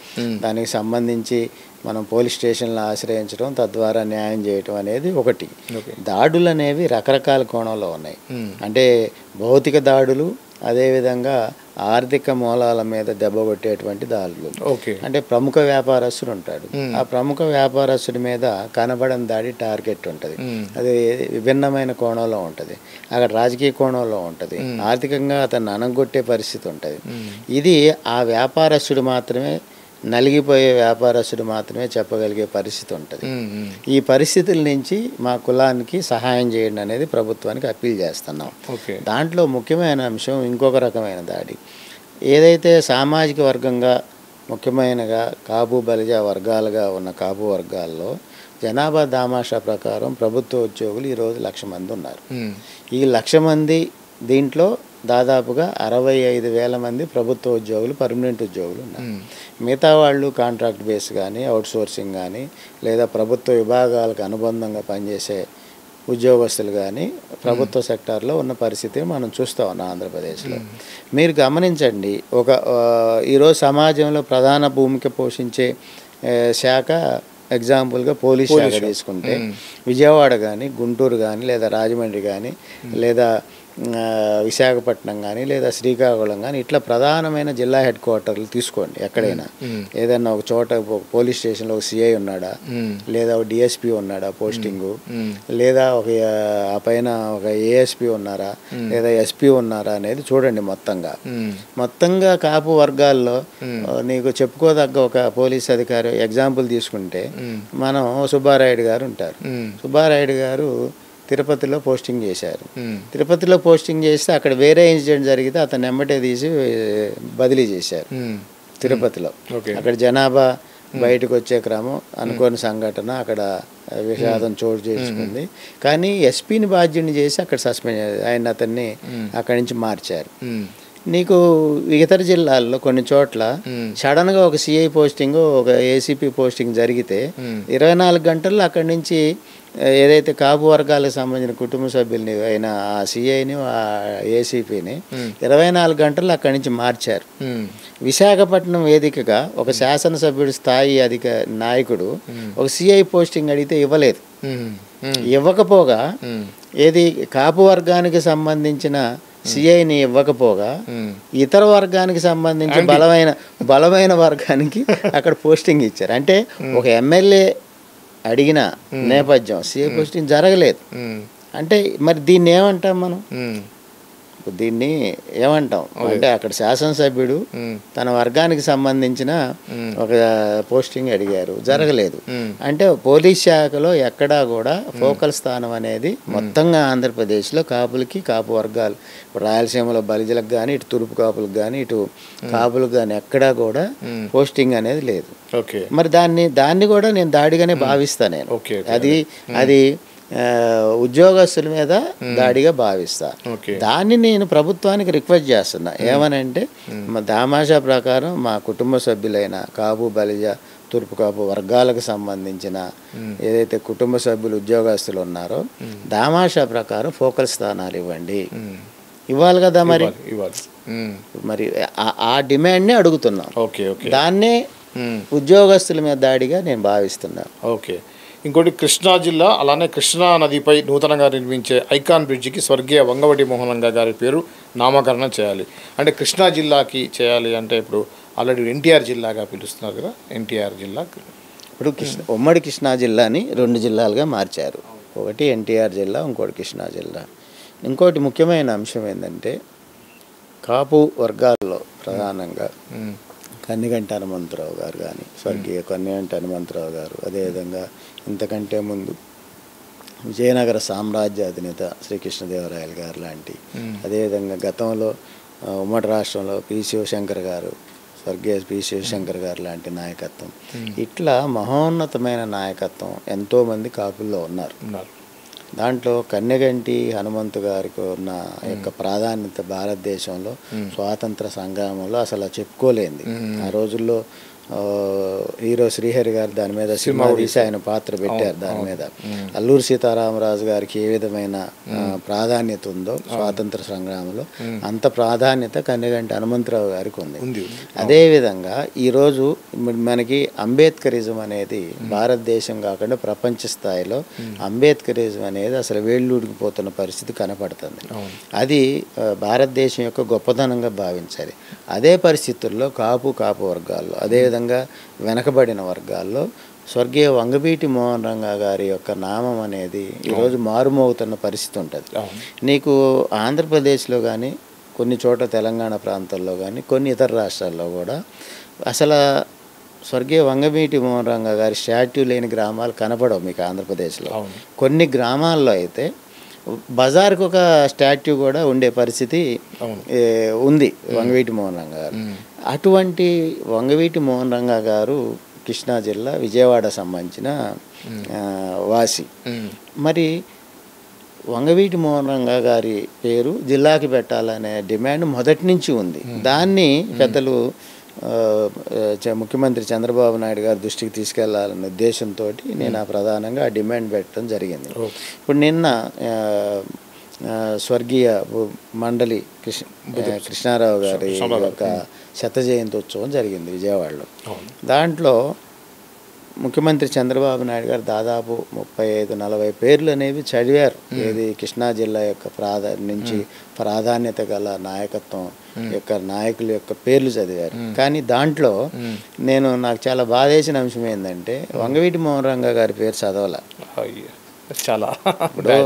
దానికి సంబంధించి మనం పోలీస్ స్టేషన్లు ఆశ్రయించడం, తద్వారా న్యాయం చేయటం అనేది ఒకటి. దాడులు అనేవి రకరకాల కోణంలో ఉన్నాయి. అంటే భౌతిక దాడులు, అదేవిధంగా ఆర్థిక మూలాల మీద దెబ్బ కొట్టేటువంటి దాడులు. అంటే ప్రముఖ వ్యాపారస్తుడు ఉంటాడు, ఆ ప్రముఖ వ్యాపారస్తుడి మీద కనబడని దాడి టార్గెట్ ఉంటుంది. అది విభిన్నమైన కోణంలో ఉంటుంది. అక్కడ రాజకీయ కోణంలో ఉంటుంది, ఆర్థికంగా అతన్ని అనగొట్టే పరిస్థితి ఉంటుంది. ఇది ఆ వ్యాపారస్తుడు మాత్రమే, నలిగిపోయే వ్యాపారస్తుడు మాత్రమే చెప్పగలిగే పరిస్థితి ఉంటుంది. ఈ పరిస్థితుల నుంచి మా కులానికి సహాయం చేయండి అనేది ప్రభుత్వానికి అప్పీల్ చేస్తున్నాం. దాంట్లో ముఖ్యమైన అంశం ఇంకొక రకమైన దాడి. ఏదైతే సామాజిక వర్గంగా ముఖ్యమైనగా కాపు బలిజ వర్గాలుగా ఉన్న కాపు వర్గాల్లో జనాభా దామాషా ప్రకారం ప్రభుత్వ ఉద్యోగులు ఈరోజు 1,00,000 మంది ఉన్నారు. ఈ 1,00,000 మంది దీంట్లో దాదాపుగా 65,000 మంది ప్రభుత్వ ఉద్యోగులు, పర్మనెంట్ ఉద్యోగులు ఉన్నారు. మిగతా వాళ్ళు కాంట్రాక్ట్ బేస్ కానీ, అవుట్సోర్సింగ్ కానీ, లేదా ప్రభుత్వ విభాగాలకు అనుబంధంగా పనిచేసే ఉద్యోగస్తులు కానీ ప్రభుత్వ సెక్టార్లో ఉన్న పరిస్థితి మనం చూస్తూ ఉన్నాం ఆంధ్రప్రదేశ్లో. మీరు గమనించండి, ఈరోజు సమాజంలో ప్రధాన భూమిక పోషించే శాఖ ఎగ్జాంపుల్గా పోలీస్ శాఖ తీసుకుంటే విజయవాడ కానీ, గుంటూరు కానీ, లేదా రాజమండ్రి కానీ, లేదా విశాఖపట్నం కానీ, లేదా శ్రీకాకుళం కానీ, ఇట్లా ప్రధానమైన జిల్లా హెడ్ క్వార్టర్లు తీసుకోండి. ఎక్కడైనా ఏదన్నా ఒక చోట పోలీస్ స్టేషన్లో ఒక సిఐ ఉన్నాడా, లేదా ఒక డిఎస్పీ ఉన్నాడా పోస్టింగు, లేదా ఆ పైన ఒక ఏఎస్పీ ఉన్నారా, లేదా ఎస్పీ ఉన్నారా అనేది చూడండి. మొత్తంగా కాపు వర్గాల్లో నీకు చెప్పుకోదగ్గ ఒక పోలీస్ అధికారి ఎగ్జాంపుల్ తీసుకుంటే మనం సుబ్బారాయుడు గారు ఉంటారు. సుబ్బారాయుడు గారు తిరుపతిలో పోస్టింగ్ చేశారు. తిరుపతిలో పోస్టింగ్ చేస్తే అక్కడ వేరే ఇన్సిడెంట్ జరిగితే అతను ఎమ్మటే తీసి బదిలీ చేశారు తిరుపతిలో. అక్కడ జనాభా బయటకు వచ్చే క్రమం, అనుకోని సంఘటన, అక్కడ విషాదం చోటు చేసుకుంది. కానీ ఎస్పీని బాధ్యుని చేసి అక్కడ సస్పెండ్ ఆయన అతన్ని అక్కడి నుంచి మార్చారు. నీకు ఇతర జిల్లాల్లో కొన్ని చోట్ల సడన్గా ఒక సిఐ పోస్టింగ్, ఒక ఏసీపీ పోస్టింగ్ జరిగితే 24 గంటల్లో అక్కడి నుంచి ఏదైతే కాపు వర్గాలకు సంబంధించిన కుటుంబ సభ్యుల్ని అయిన ఆ సిఐని, ఆ ఏసీపీని 24 గంటల్లో అక్కడి నుంచి మార్చారు. విశాఖపట్నం వేదికగా ఒక శాసనసభ్యుడి స్థాయి నాయకుడు ఒక సిఐ పోస్టింగ్ అడిగితే ఇవ్వలేదు. ఇవ్వకపోగా ఏది కాపు వర్గానికి సంబంధించిన సిఐని ఇవ్వకపోగా ఇతర వర్గానికి సంబంధించి బలమైన వర్గానికి అక్కడ పోస్టింగ్ ఇచ్చారు. అంటే ఒక ఎమ్మెల్యే అడిగిన నేపథ్యం సిఐ పోస్టింగ్ జరగలేదు. అంటే మరి దీన్ని ఏమంటాం మనం? దీన్ని ఏమంటాం అంటే అక్కడ శాసనసభ్యుడు తన వర్గానికి సంబంధించిన ఒక పోస్టింగ్ అడిగారు, జరగలేదు. అంటే పోలీస్ శాఖలో ఎక్కడా కూడా ఫోకల్ స్థానం అనేది మొత్తంగా ఆంధ్రప్రదేశ్లో కాపులకి, కాపు వర్గాలు, రాయలసీమలో బలిజలకు కానీ, ఇటు తూర్పు కాపులకు కానీ, ఇటు కాపులకు కానీ ఎక్కడా కూడా పోస్టింగ్ అనేది లేదు. మరి దాన్ని కూడా నేను దాడిగానే భావిస్తాను. నేను అది ఉద్యోగస్తుల మీద దాడిగా భావిస్తా. ఓకే. దాన్ని నేను ప్రభుత్వానికి రిక్వెస్ట్ చేస్తున్నా. ఏమనంటే మా దామాషా ప్రకారం మా కుటుంబ సభ్యులైన కాపు బలిజ తూర్పు కాపు వర్గాలకు సంబంధించిన ఏదైతే కుటుంబ సభ్యులు ఉద్యోగస్తులు ఉన్నారో దామాషా ప్రకారం ఫోకల్ స్థానాలు ఇవ్వండి. ఇవ్వాలి కదా మరి. మరి ఆ డిమాండ్ని అడుగుతున్నాం. Okay okay. దాన్నే ఉద్యోగస్తుల మీద దాడిగా నేను భావిస్తున్నాను. ఓకే. ఇంకోటి కృష్ణా జిల్లా అలానే కృష్ణా నదిపై నూతనంగా నిర్మించే ఐకాన్ బ్రిడ్జికి స్వర్గీయ వంగవటి మోహనంగా గారి పేరు నామకరణం చేయాలి. అంటే కృష్ణా జిల్లాకి చేయాలి అంటే ఇప్పుడు ఆల్రెడీ ఎన్టీఆర్ జిల్లాగా పిలుస్తున్నారు కదా, ఎన్టీఆర్ జిల్లా. ఇప్పుడు ఉమ్మడి కృష్ణా జిల్లాని 2 జిల్లాలుగా మార్చారు. ఒకటి ఎన్టీఆర్ జిల్లా, ఇంకోటి కృష్ణా జిల్లా. ఇంకోటి ముఖ్యమైన అంశం ఏంటంటే కాపు వర్గాల్లో ప్రధానంగా కన్నిగంటి హనుమంతరావు గారు కానీ, స్వర్గీయ కన్నిగంటి హనుమంతరావు గారు, అదేవిధంగా ఇంతకంటే ముందు విజయనగర సామ్రాజ్య అధినేత శ్రీకృష్ణదేవరాయలు గారు లాంటి, అదేవిధంగా గతంలో ఉమ్మడి రాష్ట్రంలో పి శివశంకర్ గారు, స్వర్గీయ పి శివశంకర్ గారు లాంటి నాయకత్వం, ఇట్లా మహోన్నతమైన నాయకత్వం ఎంతోమంది కాపుల్లో ఉన్నారు. దాంట్లో కన్నెగంటి హనుమంతు గారికి ఉన్న యొక్క ప్రాధాన్యత భారతదేశంలో స్వాతంత్ర సంగ్రామంలో అసలు చెప్పుకోలేంది. ఆ రోజుల్లో హీరో శ్రీహరి గారు దాని మీద సినిమా తీసి ఆయన పాత్ర పెట్టారు. దాని మీద అల్లూరి సీతారామరాజు గారికి ఏ విధమైన ప్రాధాన్యత ఉందో స్వాతంత్ర సంగ్రామంలో అంత ప్రాధాన్యత కన్నెగంటి హనుమంతరావు గారికి ఉంది. అదేవిధంగా ఈరోజు మనకి అంబేద్కరిజం అనేది భారతదేశం కాకుండా ప్రపంచ స్థాయిలో అంబేద్కరిజం అనేది అసలు వేళ్ళూడికిపోతున్న పరిస్థితి కనపడుతుంది. అది భారతదేశం యొక్క గొప్పతనంగా భావించాలి. అదే పరిస్థితుల్లో కాపు వర్గాల్లో, అదేవిధంగా వెనకబడిన వర్గాల్లో స్వర్గీయ వంగవీటి మోహన్ రంగా గారి యొక్క నామం అనేది ఈరోజు మారుమోగుతున్న పరిస్థితి ఉంటుంది. నీకు ఆంధ్రప్రదేశ్లో కానీ, కొన్ని చోట్ల తెలంగాణ ప్రాంతాల్లో కానీ, కొన్ని ఇతర రాష్ట్రాల్లో కూడా అసలు స్వర్గీయ వంగవీటి మోహన్ రంగా గారి స్టాట్యూ లేని గ్రామాలు కనపడవు మీకు ఆంధ్రప్రదేశ్లో. కొన్ని గ్రామాల్లో అయితే బజార్కి ఒక స్టాట్యూ కూడా ఉండే పరిస్థితి ఉంది వంగవీటి మోహన్ రంగా గారు. అటువంటి వంగవీటి మోహన్ రంగా గారు కృష్ణా జిల్లా విజయవాడ సంబంధించిన వాసి. మరి వంగవీటి మోహన్ రంగా గారి పేరు జిల్లాకి పెట్టాలనే డిమాండ్ మొదటి నుంచి ఉంది. దాన్ని పెద్దలు ముఖ్యమంత్రి చంద్రబాబు నాయుడు గారి దృష్టికి తీసుకెళ్లాలనే ఉద్దేశంతో నేను ప్రధానంగా ఆ డిమాండ్ పెట్టడం జరిగింది. ఇప్పుడు నిన్న స్వర్గీయ మండలి కృష్ణారావు గారి యొక్క 100వ జయంతి ఉత్సవం జరిగింది విజయవాడలో. దాంట్లో ముఖ్యమంత్రి చంద్రబాబు నాయుడు గారు దాదాపు 35-40 పేర్లు అనేవి చదివారు. ఏది కృష్ణా జిల్లా యొక్క ప్రాధాన్యత గల నాయకత్వం యొక్క నాయకుల యొక్క పేర్లు చదివారు. కానీ దాంట్లో నాకు చాలా బాధేసిన అంశం ఏంటంటే వంగవీటి మోహన్ రంగా గారి పేరు చదవాల. చాలా ఇప్పుడు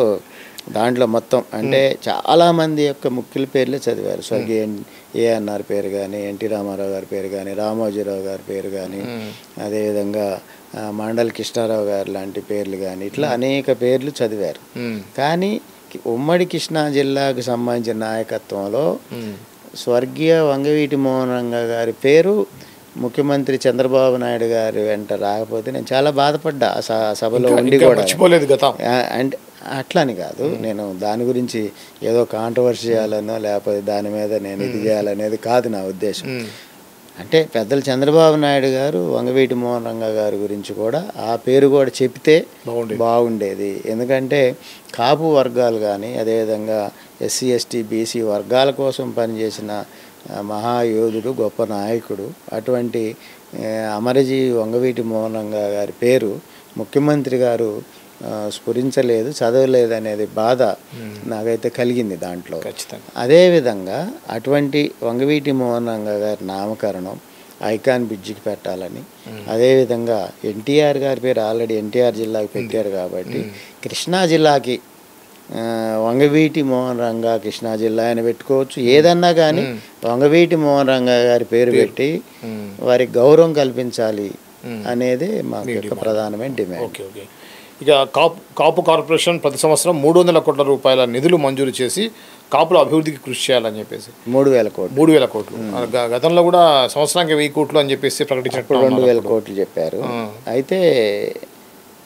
దాంట్లో మొత్తం అంటే చాలామంది యొక్క ముఖ్యుల పేర్లే చదివారు. స్వర్గీయ ఏఎన్ఆర్ పేరు కానీ, ఎన్టీ రామారావు గారి పేరు కానీ, రామోజీరావు గారి పేరు కానీ, అదేవిధంగా మండలి కృష్ణారావు గారు లాంటి పేర్లు కానీ, ఇట్లా అనేక పేర్లు చదివారు. కానీ ఉమ్మడి కృష్ణా జిల్లాకు సంబంధించిన నాయకత్వంలో స్వర్గీయ వంగవీటి మోహన్ రంగా గారి పేరు ముఖ్యమంత్రి చంద్రబాబు నాయుడు గారి వెంట రాకపోతే నేను చాలా బాధపడ్డా. సభలో ఉండి కూడా అంటే అట్లని కాదు, నేను దాని గురించి ఏదో కాంట్రవర్సీ చేయాలనో లేకపోతే దాని మీద నేను ఇది చేయాలనేది కాదు నా ఉద్దేశం. అంటే పెద్దలు చంద్రబాబు నాయుడు గారు వంగవీటి మోహన్ రంగా గారి గురించి కూడా ఆ పేరు కూడా చెప్తే బాగుండేది. ఎందుకంటే కాపు వర్గాలు కానీ, అదేవిధంగా ఎస్సీ ఎస్టీ బీసీ వర్గాల కోసం పనిచేసిన మహాయోధుడు, గొప్ప నాయకుడు. అటువంటి అమరజీవి వంగవీటి మోహన్ రంగా గారి పేరు ముఖ్యమంత్రి గారు స్ఫురించలేదు, చదవలేదు అనేది బాధ నాకైతే కలిగింది దాంట్లో. అదేవిధంగా అటువంటి వంగవీటి మోహన్ రంగా గారి నామకరణం ఐకాన్ బ్రిడ్జికి పెట్టాలని, అదేవిధంగా ఎన్టీఆర్ గారి పేరు ఆల్రెడీ ఎన్టీఆర్ జిల్లాకి పెట్టారు కాబట్టి కృష్ణా జిల్లాకి వంగవీటి మోహన్ రంగా కృష్ణా జిల్లా అని పెట్టుకోవచ్చు. ఏదన్నా కానీ వంగవీటి మోహన్ రంగా గారి పేరు పెట్టి వారికి గౌరవం కల్పించాలి అనేది మా యొక్క ప్రధానమైన డిమాండ్. ఇక కాపు కార్పొరేషన్ ప్రతి సంవత్సరం 300 కోట్ల రూపాయల నిధులు మంజూరు చేసి కాపుల అభివృద్ధికి కృషి చేయాలని చెప్పేసి 3,000 కోట్లు గతంలో కూడా సంవత్సరానికి 1000 కోట్లు అని చెప్పేసి ప్రకటించారు. 2,000 కోట్లు చెప్పారు. అయితే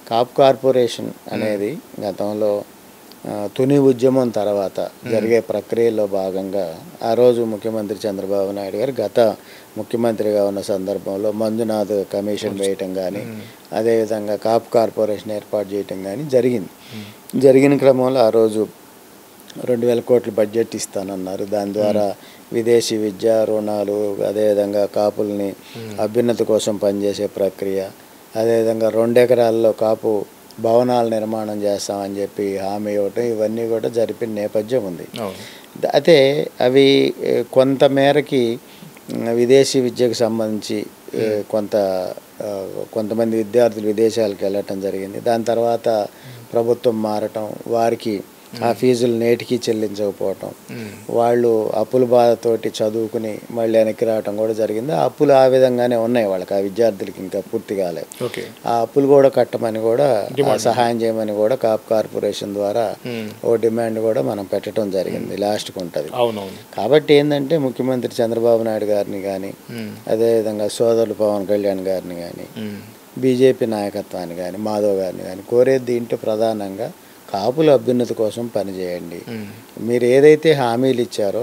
కాపు కార్పొరేషన్ అనేది గతంలో తుని ఉద్యమం తర్వాత జరిగే ప్రక్రియలో భాగంగా ఆ రోజు ముఖ్యమంత్రి చంద్రబాబు నాయుడు గారు గత ముఖ్యమంత్రిగా ఉన్న సందర్భంలో మంజునాథ్ కమిషన్ వేయటం కానీ అదేవిధంగా కాపు కార్పొరేషన్ ఏర్పాటు చేయటం కానీ జరిగిన క్రమంలో ఆ రోజు 2,000 కోట్ల బడ్జెట్ ఇస్తానన్నారు. దాని ద్వారా విదేశీ విద్యా రుణాలు, అదేవిధంగా కాపుల్ని అభ్యున్నతి కోసం పనిచేసే ప్రక్రియ, అదేవిధంగా 2 ఎకరాల్లో కాపు భవనాల నిర్మాణం చేస్తామని చెప్పి హామీ ఇవ్వటం, ఇవన్నీ కూడా జరిపిన నేపథ్యం ఉంది. అయితే అవి కొంతమేరకి విదేశీ విద్యకు సంబంధించి కొంతమంది విద్యార్థులు విదేశాలకు వెళ్ళటం జరిగింది. దాని తర్వాత ప్రభుత్వం మారటం, వారికి ఆ ఫీజులు నేటికి చెల్లించకపోవటం, వాళ్ళు అప్పుల బాధతోటి చదువుకుని మళ్ళీ వెనక్కి రావటం కూడా జరిగింది. ఆ అప్పులు ఆ విధంగానే ఉన్నాయి వాళ్ళకి, ఆ విద్యార్థులకి ఇంకా పూర్తి కాలేదు. ఆ అప్పులు కూడా కట్టమని కూడా సహాయం చేయమని కూడా కాపు కార్పొరేషన్ ద్వారా ఓ డిమాండ్ కూడా మనం పెట్టడం జరిగింది. లాస్ట్కి ఉంటుంది. కాబట్టి ఏంటంటే ముఖ్యమంత్రి చంద్రబాబు నాయుడు గారిని కానీ, అదేవిధంగా సోదరులు పవన్ కళ్యాణ్ గారిని కానీ, బీజేపీ నాయకత్వాన్ని కానీ, మాధవ్ గారిని కానీ కోరేది దీంట్లో ప్రధానంగా కాపుల అభ్యున్నతి కోసం పనిచేయండి. మీరు ఏదైతే హామీలు ఇచ్చారో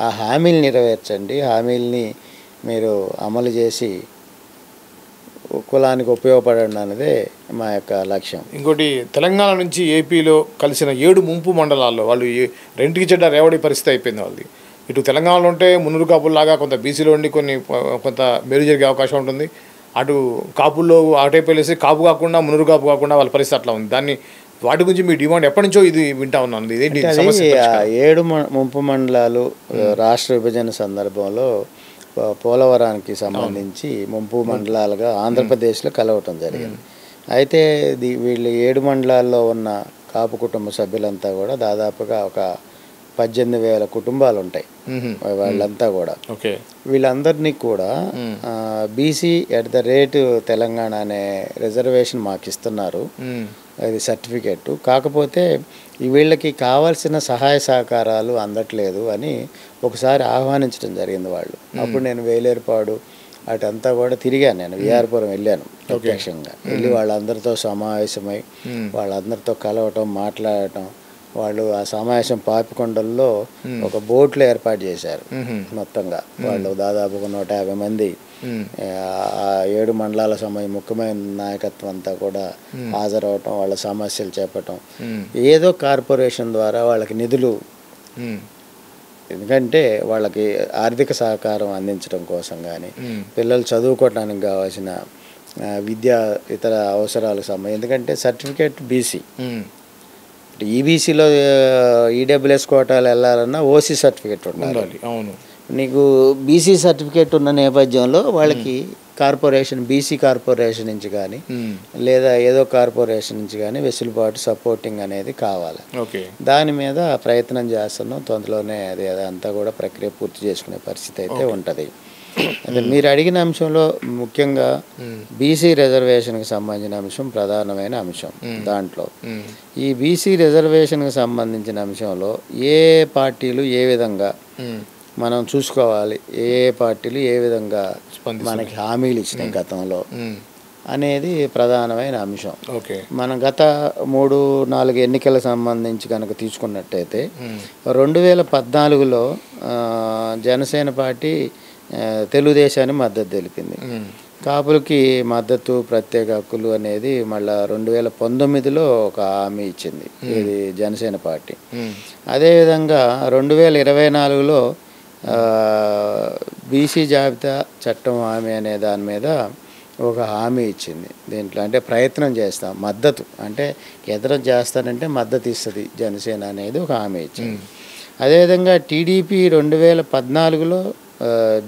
ఆ హామీలు నెరవేర్చండి. హామీల్ని మీరు అమలు చేసి కులానికి ఉపయోగపడండి అన్నదే మా యొక్క లక్ష్యం. ఇంకోటి, తెలంగాణ నుంచి ఏపీలో కలిసిన 7 ముంపు మండలాల్లో వాళ్ళు రెంటికి చెడ్డ రేవడి పరిస్థితి అయిపోయింది వాళ్ళది. ఇటు తెలంగాణలో ఉంటే మున్నూరు కాపుల్లాగా కొంత బీసీలో ఉండి కొంత మేలు జరిగే అవకాశం ఉంటుంది. అటు కాపుల్లో అటైపు వెళ్ళేసి కాపు కాకుండా మున్నూరు కాపు కాకుండా వాళ్ళ పరిస్థితి అట్లా ఉంది. వాటి గురించి మీ డిమాండ్ ఎప్పటి నుంచో ఇది వింటా ఉన్నాను. ఇదేంటి 7 ముంపు మండలాలు రాష్ట్ర విభజన సందర్భంలో పోలవరానికి సంబంధించి ముంపు మండలాలుగా ఆంధ్రప్రదేశ్లో కలవటం జరిగింది. అయితే వీళ్ళు 7 మండలాల్లో ఉన్న కాపు కుటుంబ సభ్యులంతా కూడా దాదాపుగా ఒక 18,000 కుటుంబాలు ఉంటాయి. వాళ్ళంతా కూడా వీళ్ళందరినీ కూడా BC at the rate Telangana అనే రిజర్వేషన్ మాకు ఇస్తున్నారు, అది సర్టిఫికెట్. కాకపోతే వీళ్ళకి కావాల్సిన సహాయ సహకారాలు అందట్లేదు అని ఒకసారి ఆహ్వానించడం జరిగింది వాళ్ళు. అప్పుడు నేను వేలేరుపాడు అటంతా కూడా తిరిగాను. నేను విఆర్పురం వెళ్ళాను ప్రత్యక్షంగా. వెళ్ళి వాళ్ళందరితో సమావేశమై వాళ్ళందరితో కలవటం, మాట్లాడటం. వాళ్ళు ఆ సమావేశం పాపికొండల్లో ఒక బోట్లు ఏర్పాటు చేశారు. మొత్తంగా వాళ్ళు దాదాపు 150 మంది ఆ 7 మండలాల ముఖ్యమైన నాయకత్వం అంతా కూడా హాజరవటం, వాళ్ళ సమస్యలు చెప్పటం. ఏదో కార్పొరేషన్ ద్వారా వాళ్ళకి నిధులు, ఎందుకంటే వాళ్ళకి ఆర్థిక సహకారం అందించడం కోసం కానీ, పిల్లలు చదువుకోవడానికి కావాల్సిన విద్యా ఇతర అవసరాలకు సంబంధించి, ఎందుకంటే సర్టిఫికేట్ బీసీ, ఈబీసీలో ఈడబ్ల్యూఎస్ కోటాలు వెళ్ళాలన్నా ఓసీ సర్టిఫికేట్ ఉండాలి. అవును. నీకు బీసీ సర్టిఫికేట్ ఉన్న నేపథ్యంలో వాళ్ళకి కార్పొరేషన్, బీసీ కార్పొరేషన్ నుంచి కానీ లేదా ఏదో కార్పొరేషన్ నుంచి కానీ వెసులుబాటు, సపోర్టింగ్ అనేది కావాలి. దాని మీద ప్రయత్నం చేస్తున్నాం. తొందరలోనే అదంతా కూడా ప్రక్రియ పూర్తి చేసుకునే పరిస్థితి అయితే ఉంటుంది. అంటే మీరు అడిగిన అంశంలో ముఖ్యంగా బీసీ రిజర్వేషన్కి సంబంధించిన అంశం ప్రధానమైన అంశం. దాంట్లో ఈ బీసీ రిజర్వేషన్కి సంబంధించిన అంశంలో ఏ పార్టీలు ఏ విధంగా మనం చూసుకోవాలి, ఏ పార్టీలు ఏ విధంగా మనకి హామీలు ఇచ్చినాయి గతంలో అనేది ప్రధానమైన అంశం. మనం గత 3-4 ఎన్నికల సంబంధించి కనుక తీసుకున్నట్టయితే 2014లో జనసేన పార్టీ తెలుగుదేశాన్ని మద్దతు తెలిపింది. కాపులకి మద్దతు, ప్రత్యేక హక్కులు అనేది మళ్ళీ 2019లో ఒక హామీ ఇచ్చింది ఇది జనసేన పార్టీ. అదేవిధంగా 2024లో బీసీ జాబితా చట్టం హామీ అనే దాని మీద ఒక హామీ ఇచ్చింది. దీంట్లో అంటే ప్రయత్నం చేస్తాం, మద్దతు అంటే ఎదురు చేస్తానంటే మద్దతు ఇస్తుంది జనసేన అనేది ఒక హామీ ఇచ్చింది. అదేవిధంగా టీడీపీ 2014లో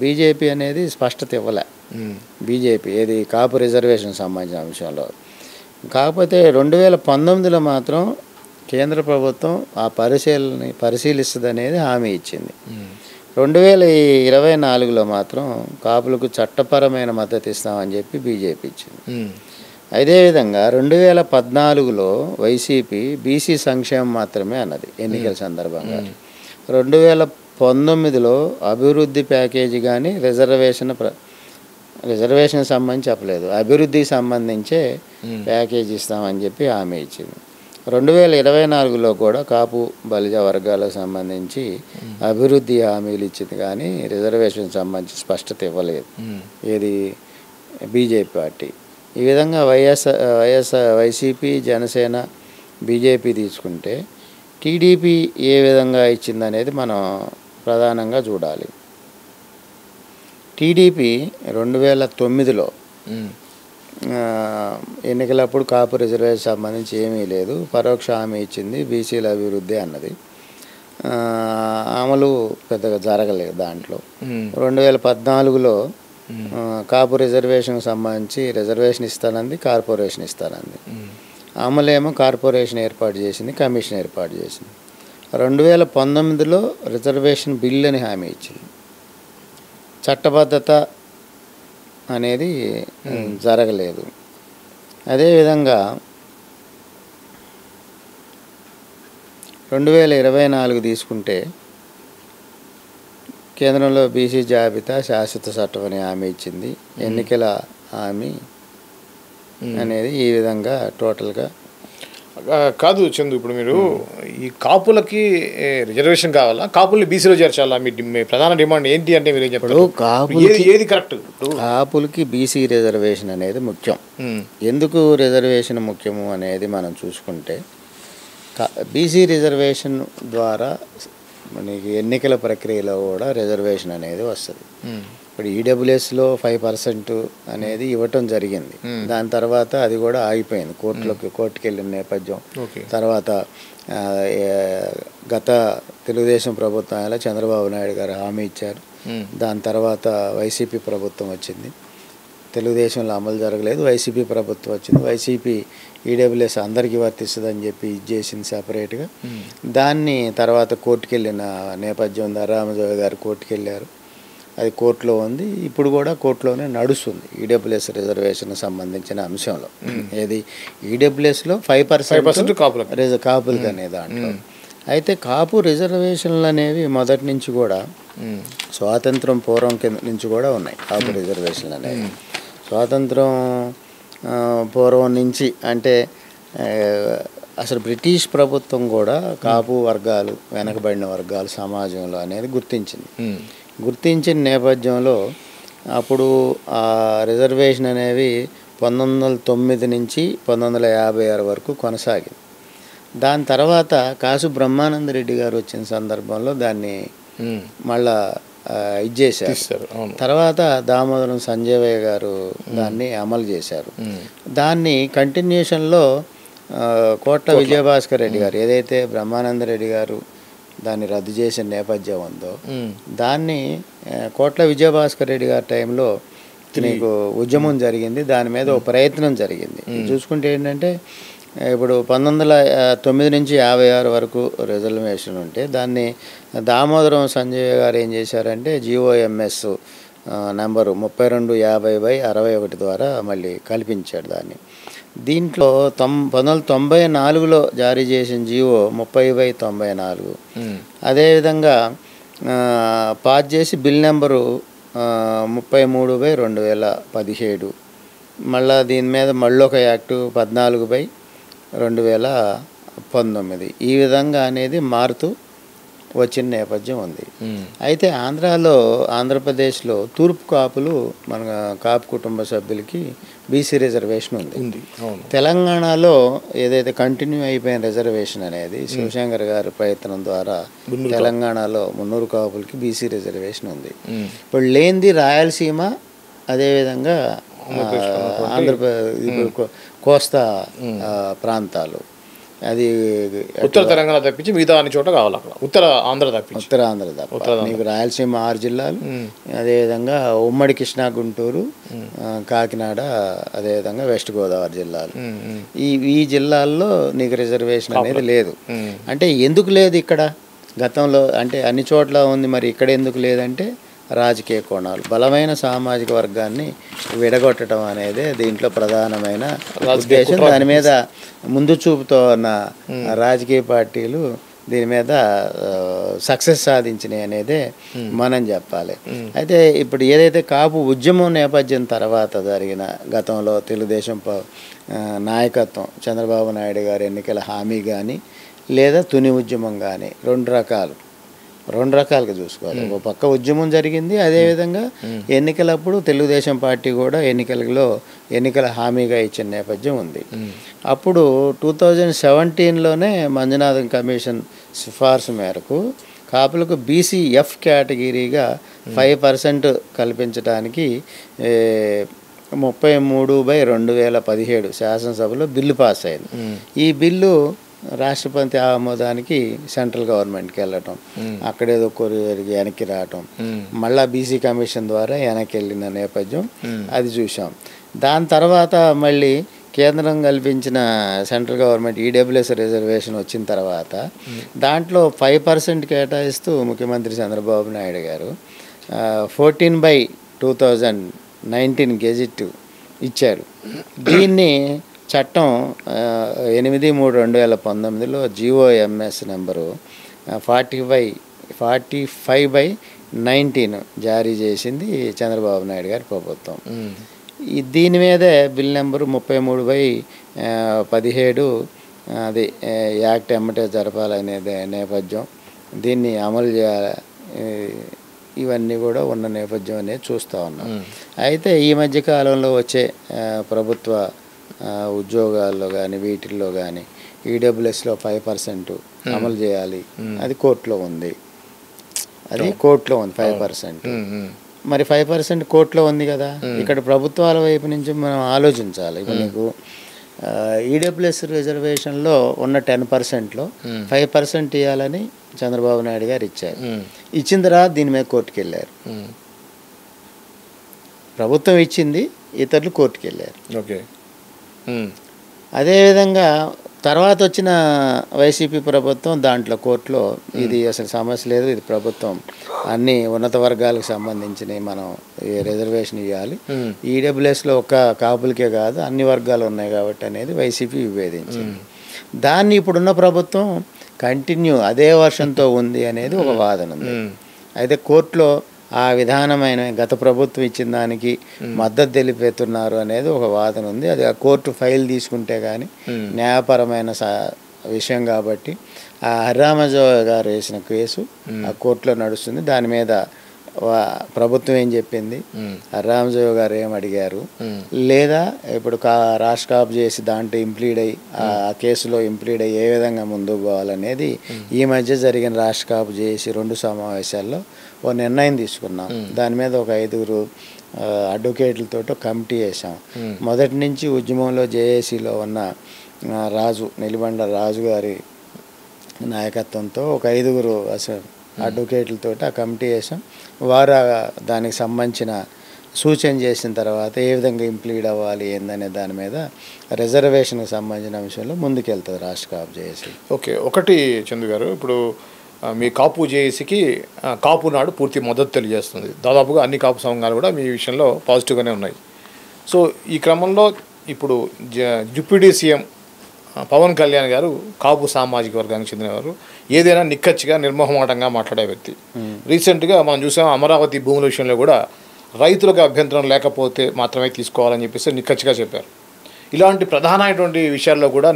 బీజేపీ అనేది స్పష్టత ఇవ్వలే. బీజేపీ ఏది కాపు రిజర్వేషన్ సంబంధించిన అంశంలో. కాకపోతే 2019లో మాత్రం కేంద్ర ప్రభుత్వం ఆ పరిశీలిస్తుంది అనేది హామీ ఇచ్చింది. 2024లో మాత్రం కాపులకు చట్టపరమైన మద్దతు ఇస్తామని చెప్పి బీజేపీ ఇచ్చింది. అదేవిధంగా 2014లో వైసీపీ బీసీ సంక్షేమం మాత్రమే అన్నది ఎన్నికల సందర్భంగా. 2019లో అభివృద్ధి ప్యాకేజీ కానీ రిజర్వేషన్ రిజర్వేషన్ సంబంధించి చెప్పలేదు, అభివృద్ధికి సంబంధించే ప్యాకేజ్ ఇస్తామని చెప్పి హామీ ఇచ్చింది. 2024లో కూడా కాపు బలిజ వర్గాలకు సంబంధించి అభివృద్ధి హామీలు ఇచ్చింది, కానీ రిజర్వేషన్ సంబంధించి స్పష్టత ఇవ్వలేదు ఏది బీజేపీ పార్టీ. ఈ విధంగా వైసీపీ, జనసేన, బీజేపీ తీసుకుంటే టీడీపీ ఏ విధంగా ఇచ్చిందనేది మనం ప్రధానంగా చూడాలి. టీడీపీ 2009లో ఎన్నికలప్పుడు కాపు రిజర్వేషన్ సంబంధించి ఏమీ లేదు, పరోక్ష హామీ ఇచ్చింది, బీసీల అభివృద్ధి అన్నది. అమలు పెద్దగా జరగలేదు దాంట్లో. 2014లో కాపు రిజర్వేషన్కి సంబంధించి రిజర్వేషన్ ఇస్తానంది, కార్పొరేషన్ ఇస్తానంది. అమలేమో కార్పొరేషన్ ఏర్పాటు చేసింది, కమిషన్ ఏర్పాటు చేసింది. 2019లో రిజర్వేషన్ బిల్ అని హామీ ఇచ్చింది. చట్టబద్ధత అనేది జరగలేదు. అదేవిధంగా 2024 తీసుకుంటే కేంద్రంలో బీసీ జాబితా శాశ్వత చట్టం అని హామీ ఇచ్చింది, ఎన్నికల హామీ అనేది ఈ విధంగా టోటల్గా కాదు చందు. ఇప్పుడు మీరు ఈ కాపులకి రిజర్వేషన్ కావాలా, కాపుల్ని బీసీలో చేర్చాలా? మీ ప్రధాన డిమాండ్ ఏంటి అంటే మీరు ఏం చెప్పారు? ఏది కరెక్ట్? కాపులకి బీసీ రిజర్వేషన్ అనేది ముఖ్యం. ఎందుకు రిజర్వేషన్ ముఖ్యము అనేది మనం చూసుకుంటే, బీసీ రిజర్వేషన్ ద్వారా మనకి ఎన్నికల ప్రక్రియలో కూడా రిజర్వేషన్ అనేది వస్తుంది. ఇప్పుడు ఈడబ్ల్యూఎస్లో 5% అనేది ఇవ్వటం జరిగింది. దాని తర్వాత అది కూడా ఆగిపోయింది, కోర్టుకి వెళ్ళిన నేపథ్యం. తర్వాత గత తెలుగుదేశం ప్రభుత్వం చంద్రబాబు నాయుడు గారు హామీ ఇచ్చారు. దాని తర్వాత వైసీపీ ప్రభుత్వం వచ్చింది, తెలుగుదేశంలో అమలు జరగలేదు, వైసీపీ ప్రభుత్వం వచ్చింది. వైసీపీ ఈడబ్ల్యూఎస్ అందరికీ వర్తిస్తుందని చెప్పి ఇది చేసింది సపరేట్గా. దాన్ని తర్వాత కోర్టుకి వెళ్ళిన నేపథ్యం, రామజోగి గారు కోర్టుకి వెళ్ళారు, అది కోర్టులో ఉంది. ఇప్పుడు కూడా కోర్టులోనే నడుస్తుంది ఈడబ్ల్యూఎస్ రిజర్వేషన్ సంబంధించిన అంశంలో. ఏది ఈడబ్ల్యూఎస్లో 5% కాపులకి అనే దాంట్లో. అయితే కాపు రిజర్వేషన్లు అనేవి మొదటి నుంచి కూడా స్వాతంత్రం పూర్వం కింద నుంచి కూడా ఉన్నాయి. కాపు రిజర్వేషన్లు అనేవి స్వాతంత్రం పూర్వం నుంచి, అంటే అసలు బ్రిటిష్ ప్రభుత్వం కూడా కాపు వర్గాలు, వెనకబడిన వర్గాలు సమాజంలో అనేది గుర్తించిన నేపథ్యంలో అప్పుడు ఆ రిజర్వేషన్ అనేవి 1909 నుంచి 1956 వరకు కొనసాగింది. దాని తర్వాత కాసు బ్రహ్మానంద రెడ్డి గారు వచ్చిన సందర్భంలో దాన్ని మళ్ళా ఇది చేశారు. తర్వాత దామోదరం సంజయ్ గారు దాన్ని అమలు చేశారు. దాన్ని కంటిన్యూషన్లో కోట్ల విజయభాస్కర్ రెడ్డి గారు, ఏదైతే బ్రహ్మానంద రెడ్డి గారు దాన్ని రద్దు చేసిన నేపథ్యం ఉందో, దాన్ని కోట్ల విజయభాస్కర్ రెడ్డి గారి టైంలో నీకు ఉద్యమం జరిగింది, దాని మీద ఒక ప్రయత్నం జరిగింది. చూసుకుంటే ఏంటంటే, ఇప్పుడు 1909 నుంచి 56 వరకు రిజర్వేషన్ ఉంటే దాన్ని దామోదరం సంజయ్ గారు ఏం చేశారంటే GOMS నెంబరు 3250/61 ద్వారా మళ్ళీ కల్పించాడు దాన్ని. దీంట్లో 1994లో జారీ చేసిన జీవో 30/94, అదేవిధంగా పాస్ చేసి బిల్ నెంబరు 33/2017, మళ్ళీ దీని మీద మళ్ళీ ఒక యాక్టు 14/2019, ఈ విధంగా అనేది మారుతూ వచ్చిన నేపథ్యం ఉంది. అయితే ఆంధ్రప్రదేశ్లో తూర్పు కాపులు, మన కాపు కుటుంబ సభ్యులకి బీసీ రిజర్వేషన్ ఉంది. తెలంగాణలో ఏదైతే కంటిన్యూ అయిపోయిన రిజర్వేషన్ అనేది శివశంకర్ గారి ప్రయత్నం ద్వారా తెలంగాణలో 300 కాపులకి బీసీ రిజర్వేషన్ ఉంది. ఇప్పుడు లేనిది రాయలసీమ, అదేవిధంగా ఆంధ్రప్రదేశ్ కోస్తా ప్రాంతాలు, అది ఉత్తర తెలంగాణ తప్పించి మిగతా అన్ని చోట కావాలి. అక్కడ ఉత్తర ఆంధ్ర తప్ప నీకు రాయలసీమ 6 జిల్లాలు, అదేవిధంగా ఉమ్మడి కృష్ణా, గుంటూరు, కాకినాడ, అదేవిధంగా వెస్ట్ గోదావరి జిల్లాలు. ఈ జిల్లాల్లో నీకు రిజర్వేషన్ అనేది లేదు. అంటే ఎందుకు లేదు ఇక్కడ? గతంలో అంటే అన్ని చోట్ల ఉంది, మరి ఇక్కడ ఎందుకు లేదంటే రాజకీయ కోణాలు, బలమైన సామాజిక వర్గాన్ని విడగొట్టడం అనేది దీంట్లో ప్రధానమైన ఉద్దేశం. దాని మీద ముందు చూపుతో ఉన్న రాజకీయ పార్టీలు దీని మీద సక్సెస్ సాధించినాయి అనేదే మనం చెప్పాలి. అయితే ఇప్పుడు ఏదైతే కాపు ఉద్యమం నేపథ్యం తర్వాత జరిగిన గతంలో తెలుగుదేశం నాయకత్వం చంద్రబాబు నాయుడు గారి ఎన్నికల హామీ కానీ లేదా తుని ఉద్యమం కానీ రెండు రకాలుగా చూసుకోవాలి. ఒక పక్క ఉద్యమం జరిగింది, అదేవిధంగా ఎన్నికలప్పుడు తెలుగుదేశం పార్టీ కూడా ఎన్నికల హామీగా ఇచ్చిన నేపథ్యం ఉంది. అప్పుడు 2017లోనే మంజునాథన్ కమిషన్ సిఫార్సు మేరకు కాపులకు బీసీఎఫ్ కేటగిరీగా 5% కల్పించడానికి 33/2017 శాసనసభలో బిల్లు పాస్ అయింది. ఈ బిల్లు రాష్ట్రపతి ఆమోదానికి సెంట్రల్ గవర్నమెంట్కి వెళ్ళటం, అక్కడేదో కొరిగి వెనక్కి రావటం, మళ్ళా బీసీ కమిషన్ ద్వారా వెనక్కి వెళ్ళిన నేపథ్యం అది చూసాం. దాని తర్వాత మళ్ళీ కేంద్రం కల్పించిన సెంట్రల్ గవర్నమెంట్ ఈడబ్ల్యూఎస్ రిజర్వేషన్ వచ్చిన తర్వాత దాంట్లో 5% కేటాయిస్తూ ముఖ్యమంత్రి చంద్రబాబు నాయుడు గారు 14/2019 గెజిట్ ఇచ్చారు. దీన్ని చట్టం 8/3/2019లో GOMS నెంబరు 45/19 జారీ చేసింది చంద్రబాబు నాయుడు గారి ప్రభుత్వం. దీని మీదే బిల్ నెంబరు 33/17 అది యాక్ట్ ఎమ్మటే జరపాలనేది నేపథ్యం, దీన్ని అమలు చేయాలి, ఇవన్నీ కూడా ఉన్న నేపథ్యం అనేది చూస్తూ ఉన్నాం. అయితే ఈ మధ్య కాలంలో వచ్చే ప్రభుత్వ ఉద్యోగాల్లో కానీ వీటిల్లో కానీ ఈడబ్ల్యూఎస్లో 5% అమలు చేయాలి, అది కోర్టులో ఉంది. 5%. మరి 5% కోర్టులో ఉంది కదా, ఇక్కడ ప్రభుత్వాల వైపు నుంచి మనం ఆలోచించాలి. ఇప్పుడు నీకు ఈడబ్ల్యూఎస్ రిజర్వేషన్లో ఉన్న 10%లో 5% ఇవ్వాలని చంద్రబాబు నాయుడు గారు ఇచ్చారు. ఇచ్చిన తర్వాత దీని మీద కోర్టుకు వెళ్ళారు. ప్రభుత్వం ఇచ్చింది, ఇతరులు కోర్టుకు వెళ్ళారు. ఓకే. అదేవిధంగా తర్వాత వచ్చిన వైసీపీ ప్రభుత్వం దాంట్లో కోర్టులో ఇది అసలు సమస్య లేదు, ఇది ప్రభుత్వం అన్ని ఉన్నత వర్గాలకు సంబంధించినవి మనం ఈ రిజర్వేషన్ ఇవ్వాలి, ఈడబ్ల్యూఎస్లో ఒక కాపులకే కాదు అన్ని వర్గాలు ఉన్నాయి కాబట్టి అనేది వైసీపీ విభేదించింది. దాన్ని ఇప్పుడున్న ప్రభుత్వం కంటిన్యూ అదే వర్షంతో ఉంది అనేది ఒక వాదన ఉంది. అయితే కోర్టులో ఆ విధానమైన గత ప్రభుత్వం ఇచ్చిన దానికి మద్దతు తెలిపెతున్నారు అనేది ఒక వాదన ఉంది. అది ఆ కోర్టు ఫైల్ తీసుకుంటే కానీ న్యాయపరమైన విషయం కాబట్టి ఆ హరిరామజో గారు వేసిన కేసు ఆ కోర్టులో నడుస్తుంది. దాని మీద ప్రభుత్వం ఏం చెప్పింది, హరిరామజో గారు ఏం అడిగారు, లేదా ఇప్పుడు రాష్ట్ర కాపు చేసి దాంట్లో ఇంప్లీడ్ అయ్యి ఆ కేసులో ఇంప్లీడ్ అయ్యి ఏ విధంగా ముందుకు పోవాలనేది ఈ మధ్య జరిగిన రాష్ట్ర కాపు చేసి 2 సమావేశాల్లో ఓ నిర్ణయం తీసుకున్నాం. దాని మీద ఒక 5 అడ్వకేట్లతో కమిటీ వేసాం. మొదటి నుంచి ఉద్యమంలో జేఏసీలో ఉన్న నిలిబండ రాజు గారి నాయకత్వంతో ఒక 5 అడ్వకేట్లతో ఆ కమిటీ వేసాం. వారు దానికి సంబంధించిన సూచన చేసిన తర్వాత ఏ విధంగా ఇంప్లీడ్ అవ్వాలి ఏందనే దాని మీద రిజర్వేషన్కి సంబంధించిన అంశంలో ముందుకెళ్తుంది రాష్ట్ర కాపు జేఏసీ. ఓకే. ఒకటి చందు గారు, ఇప్పుడు మీ కాపు జేఏసీకి కాపు నాడు పూర్తి మద్దతు తెలియజేస్తుంది. దాదాపుగా అన్ని కాపు సంఘాలు కూడా మీ విషయంలో పాజిటివ్గానే ఉన్నాయి. సో ఈ క్రమంలో ఇప్పుడు డిప్యూటీ సీఎం పవన్ కళ్యాణ్ గారు కాపు సామాజిక వర్గానికి చెందినవారు, ఏదైనా నిక్కచ్చిగా నిర్మోహమాటంగా మాట్లాడే వ్యక్తి. రీసెంట్గా మనం చూసాం అమరావతి భూముల విషయంలో కూడా రైతులకు అభ్యంతరం లేకపోతే మాత్రమే తీసుకోవాలని చెప్పేసి నిక్కచ్చిగా చెప్పారు. ఇలాంటి ప్రధానమైనటువంటి విషయాల్లో కూడా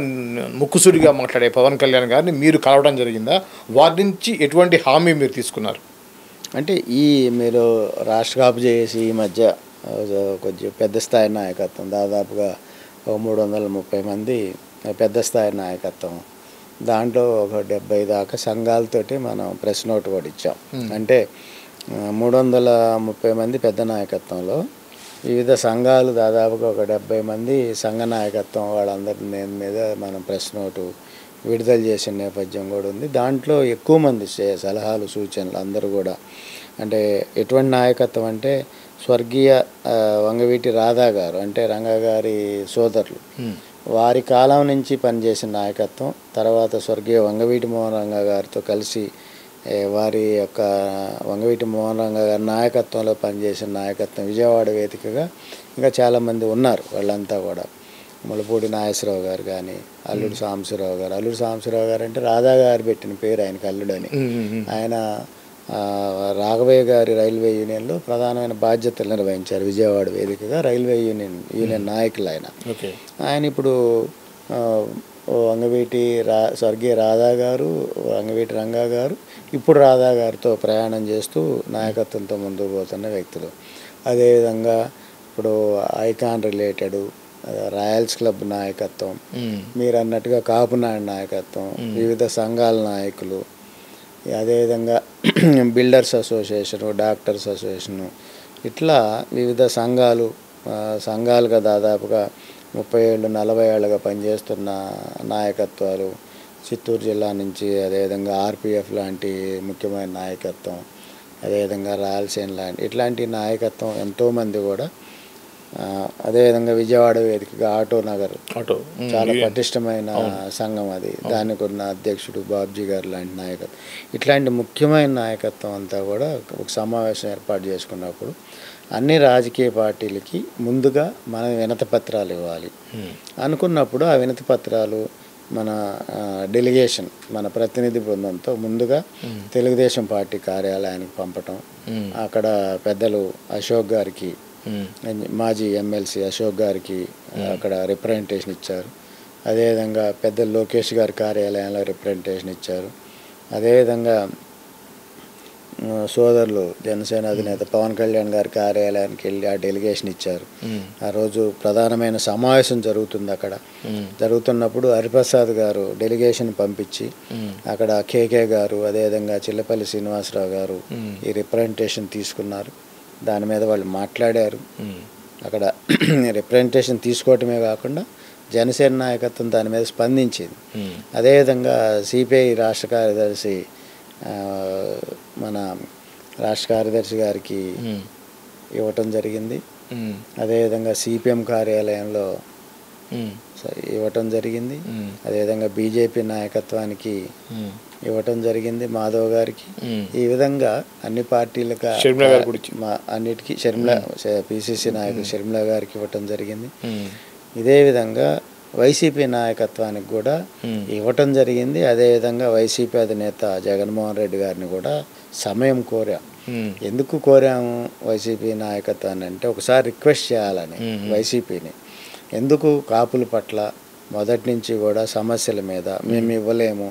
ముక్కుసూడిగా మాట్లాడే పవన్ కళ్యాణ్ గారిని మీరు కలవడం జరిగిందా? వారి నుంచి ఎటువంటి హామీ మీరు తీసుకున్నారు? అంటే మీరు రాష్ట్ర కాపు చేసి ఈ మధ్య కొంచెం పెద్ద స్థాయి నాయకత్వం, దాదాపుగా 330 మంది పెద్ద స్థాయి నాయకత్వం, దాంట్లో ఒక 70 దాకా సంఘాలతోటి మనం ప్రెస్ నోట్ కూడా ఇచ్చాం. అంటే 330 మంది పెద్ద నాయకత్వంలో వివిధ సంఘాలు దాదాపుగా ఒక 70 మంది సంఘ నాయకత్వం వాళ్ళందరి మీద మనం ప్రెస్ నోటు విడుదల చేసిన నేపథ్యం కూడా ఉంది. దాంట్లో ఎక్కువ మంది సలహాలు సూచనలు అందరూ కూడా, అంటే ఎటువంటి నాయకత్వం అంటే స్వర్గీయ వంగవీటి రాధా గారు, అంటే రంగా గారి సోదరులు, వారి కాలం నుంచి పనిచేసిన నాయకత్వం, తర్వాత స్వర్గీయ వంగవీటి మోహన్ రంగా గారితో కలిసి వారి యొక్క వంగవీటి మోహన్ రంగా గారి నాయకత్వంలో పనిచేసిన నాయకత్వం, విజయవాడ వేదికగా ఇంకా చాలామంది ఉన్నారు. వాళ్ళంతా కూడా ములపూడి నాగేశ్వరరావు గారు కానీ, అల్లుడు సాంబశివరావు గారు. అల్లుడు సాంబశివరావు గారు అంటే రాధా గారు పెట్టిన పేరు ఆయనకి అల్లుడని. ఆయన రాఘవయ్య గారి రైల్వే యూనియన్లో ప్రధానమైన బాధ్యతలు నిర్వహించారు. విజయవాడ వేదికగా రైల్వే యూనియన్ నాయకులు ఆయన. ఆయన ఇప్పుడు వంగవీటి స్వర్గీయ రాధా గారు, వంగవీటి రంగా గారు, ఇప్పుడు రాధా గారితో ప్రయాణం చేస్తూ నాయకత్వంతో ముందుకు పోతున్న వ్యక్తులు. అదేవిధంగా ఇప్పుడు ఐకాన్ రిలేటెడ్ రాయల్స్ క్లబ్ నాయకత్వం, మీరు అన్నట్టుగా కాపునాడు నాయకత్వం, వివిధ సంఘాల నాయకులు, అదేవిధంగా బిల్డర్స్ అసోసియేషను, డాక్టర్స్ అసోసియేషను, ఇట్లా వివిధ సంఘాలుగా దాదాపుగా 30 ఏళ్ళు 40 ఏళ్ళుగా పనిచేస్తున్న నాయకత్వాలు చిత్తూరు జిల్లా నుంచి, అదేవిధంగా ఆర్పిఎఫ్ లాంటి ముఖ్యమైన నాయకత్వం, అదేవిధంగా రాయలసీమ లాంటి ఇట్లాంటి నాయకత్వం ఎంతోమంది కూడా. అదేవిధంగా విజయవాడ వేదికగా ఆటో నగర్ చాలా పటిష్టమైన సంఘం అది, దానికి ఉన్న అధ్యక్షుడు బాబ్జీ గారు లాంటి నాయకత్వం, ఇట్లాంటి ముఖ్యమైన నాయకత్వం అంతా కూడా ఒక సమావేశం ఏర్పాటు చేసుకున్నప్పుడు అన్ని రాజకీయ పార్టీలకి ముందుగా మనం వినతి పత్రాలు ఇవ్వాలి అనుకున్నప్పుడు ఆ వినతి పత్రాలు మన డెలిగేషన్, మన ప్రతినిధి బృందంతో ముందుగా తెలుగుదేశం పార్టీ కార్యాలయానికి పంపటం. అక్కడ పెద్దలు అశోక్ గారికి, మాజీ ఎమ్మెల్సీ అశోక్ గారికి అక్కడ రిప్రజెంటేషన్ ఇచ్చారు. అదేవిధంగా పెద్దలు లోకేష్ గారి కార్యాలయంలో రిప్రజెంటేషన్ ఇచ్చారు. అదేవిధంగా సోదరులు జనసేన అధినేత పవన్ కళ్యాణ్ గారి కార్యాలయానికి వెళ్ళి ఆ డెలిగేషన్ ఇచ్చారు. ఆ రోజు ప్రధానమైన సమావేశం జరుగుతుంది. అక్కడ జరుగుతున్నప్పుడు హరిప్రసాద్ గారు డెలిగేషన్ పంపించి అక్కడ కేకే గారు, అదేవిధంగా చిల్లపల్లి శ్రీనివాసరావు గారు ఈ రిప్రజెంటేషన్ తీసుకున్నారు. దాని మీద వాళ్ళు మాట్లాడారు. అక్కడ రిప్రజెంటేషన్ తీసుకోవటమే కాకుండా జనసేన నాయకత్వం దాని మీద స్పందించింది. అదేవిధంగా సిపిఐ రాష్ట్ర కార్యదర్శి మన రాష్ట్ర కార్యదర్శి గారికి ఇవ్వటం జరిగింది. అదేవిధంగా సిపిఎం కార్యాలయంలో ఇవ్వటం జరిగింది. అదేవిధంగా బీజేపీ నాయకత్వానికి ఇవ్వటం జరిగింది, మాధవ్ గారికి. ఈ విధంగా అన్ని పార్టీలకు అన్నిటికీ పిసిసి నాయకులు షర్మిల గారికి ఇవ్వటం జరిగింది. ఇదే విధంగా వైసీపీ నాయకత్వానికి కూడా ఇవ్వటం జరిగింది. అదేవిధంగా వైసీపీ అధినేత జగన్మోహన్ రెడ్డి గారిని కూడా సమయం కోరాం. ఎందుకు కోరాము వైసీపీ నాయకత్వాన్ని అంటే ఒకసారి రిక్వెస్ట్ చేయాలని వైసీపీని. ఎందుకు కాపుల పట్ల మొదటి నుంచి కూడా సమస్యల మీద మేము ఇవ్వలేము,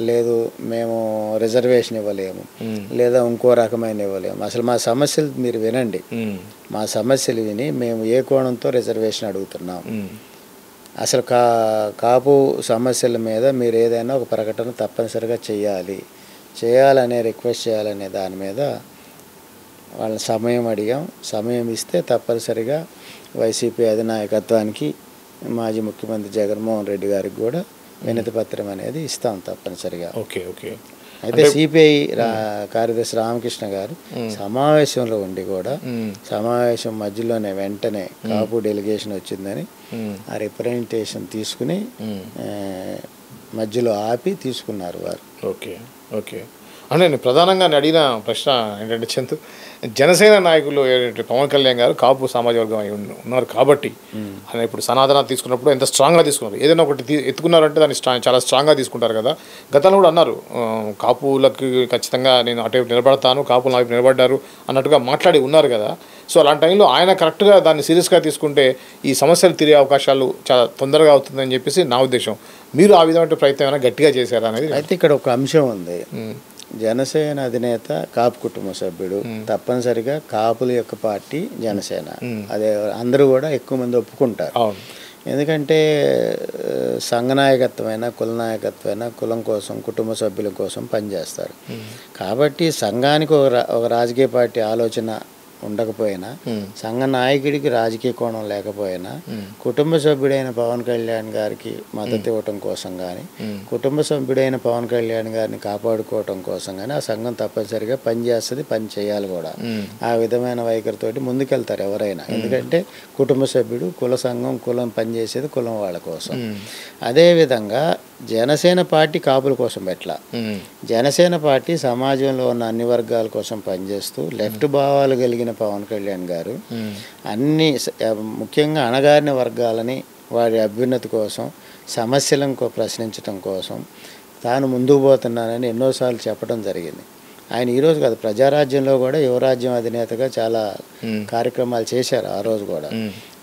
లేదు మేము రిజర్వేషన్ ఇవ్వలేము, లేదా ఇంకో రకమైన ఇవ్వలేము, అసలు మా సమస్యలు మీరు వినండి, మా సమస్యలు విని మేము ఏ కోణంతో రిజర్వేషన్ అడుగుతున్నాం, అసలు కాపు సమస్యల మీద మీరు ఏదైనా ఒక ప్రకటన తప్పనిసరిగా చేయాలనే రిక్వెస్ట్ చేయాలనే దాని మీద వాళ్ళని సమయం అడిగాం. సమయం ఇస్తే తప్పనిసరిగా వైసీపీ అధినాయకత్వానికి మాజీ ముఖ్యమంత్రి జగన్మోహన్ రెడ్డి గారికి కూడా వినతి పత్రం అనేది ఇస్తాం తప్పనిసరిగా. అయితే సిపిఐ కార్యదర్శి రామకృష్ణ గారు సమావేశంలో ఉండి కూడా సమావేశం మధ్యలోనే వెంటనే కాపు డెలిగేషన్ వచ్చిందని ఆ రిప్రజెంటేషన్ తీసుకుని మధ్యలో ఆపి తీసుకున్నారు వారు. అంటే నేను ప్రధానంగా అడిగిన ప్రశ్న ఏంటంటే చందు, జనసేన నాయకులు పవన్ కళ్యాణ్ గారు కాపు సామాజిక వర్గం అయి ఉన్నారు కాబట్టి ఆయన ఇప్పుడు సనాతన తీసుకున్నప్పుడు ఎంత స్ట్రాంగ్గా తీసుకున్నారు, ఏదైనా ఒకటి ఎత్తుకున్నారంటే దాన్ని చాలా స్ట్రాంగ్గా తీసుకుంటారు కదా. గతంలో కూడా అన్నారు కాపులకు ఖచ్చితంగా నేను అటు నిలబడతాను, కాపులు నాకు నిలబడ్డారు అన్నట్టుగా మాట్లాడి ఉన్నారు కదా. సో అలాంటి టైంలో ఆయన కరెక్ట్గా దాన్ని సీరియస్గా తీసుకుంటే ఈ సమస్యలు తీరే అవకాశాలు చాలా తొందరగా అవుతుందని చెప్పేసి నా ఉద్దేశం. మీరు ఆ విధమైన ప్రయత్నం ఏమైనా గట్టిగా చేశారా అనేది. అయితే ఇక్కడ ఒక అంశం ఉంది. జనసేన అధినేత కాపు కుటుంబ సభ్యుడు, తప్పనిసరిగా కాపుల యొక్క పార్టీ జనసేన, అదే అందరూ కూడా ఎక్కువ మంది ఒప్పుకుంటారు. ఎందుకంటే సంఘ నాయకత్వమైనా కుల నాయకత్వమైనా కులం కోసం కుటుంబ సభ్యుల కోసం పనిచేస్తారు. కాబట్టి సంఘానికి ఒక రాజకీయ పార్టీ ఆలోచన ఉండకపోయినా, సంఘ నాయకుడికి రాజకీయ కోణం లేకపోయినా, కుటుంబ సభ్యుడైన పవన్ కళ్యాణ్ గారికి మద్దతు ఇవ్వటం కోసం కానీ, కుటుంబ సభ్యుడైన పవన్ కళ్యాణ్ గారిని కాపాడుకోవటం కోసం కానీ ఆ సంఘం తప్పనిసరిగా పనిచేస్తుంది, పని చేయాలి కూడా. ఆ విధమైన వైఖరితోటి ముందుకెళ్తారు ఎవరైనా. ఎందుకంటే కుటుంబ సభ్యుడు, కుల సంఘం, కులం పనిచేసేది కులం వాళ్ళ కోసం. అదేవిధంగా జనసేన పార్టీ కాపుల కోసం పెట్టలా. జనసేన పార్టీ సమాజంలో ఉన్న అన్ని వర్గాల కోసం పనిచేస్తూ లెఫ్ట్ భావాలు కలిగిన పవన్ కళ్యాణ్ గారు ముఖ్యంగా అణగారిన వర్గాలని వారి అభ్యున్నతి కోసం, సమస్యలను ప్రశ్నించడం కోసం తాను ముందుకు పోతున్నానని ఎన్నోసార్లు చెప్పడం జరిగింది. ఆయన ఈరోజు కాదు, ప్రజారాజ్యంలో కూడా యువరాజ్యం అధినేతగా చాలా కార్యక్రమాలు చేశారు ఆ రోజు కూడా.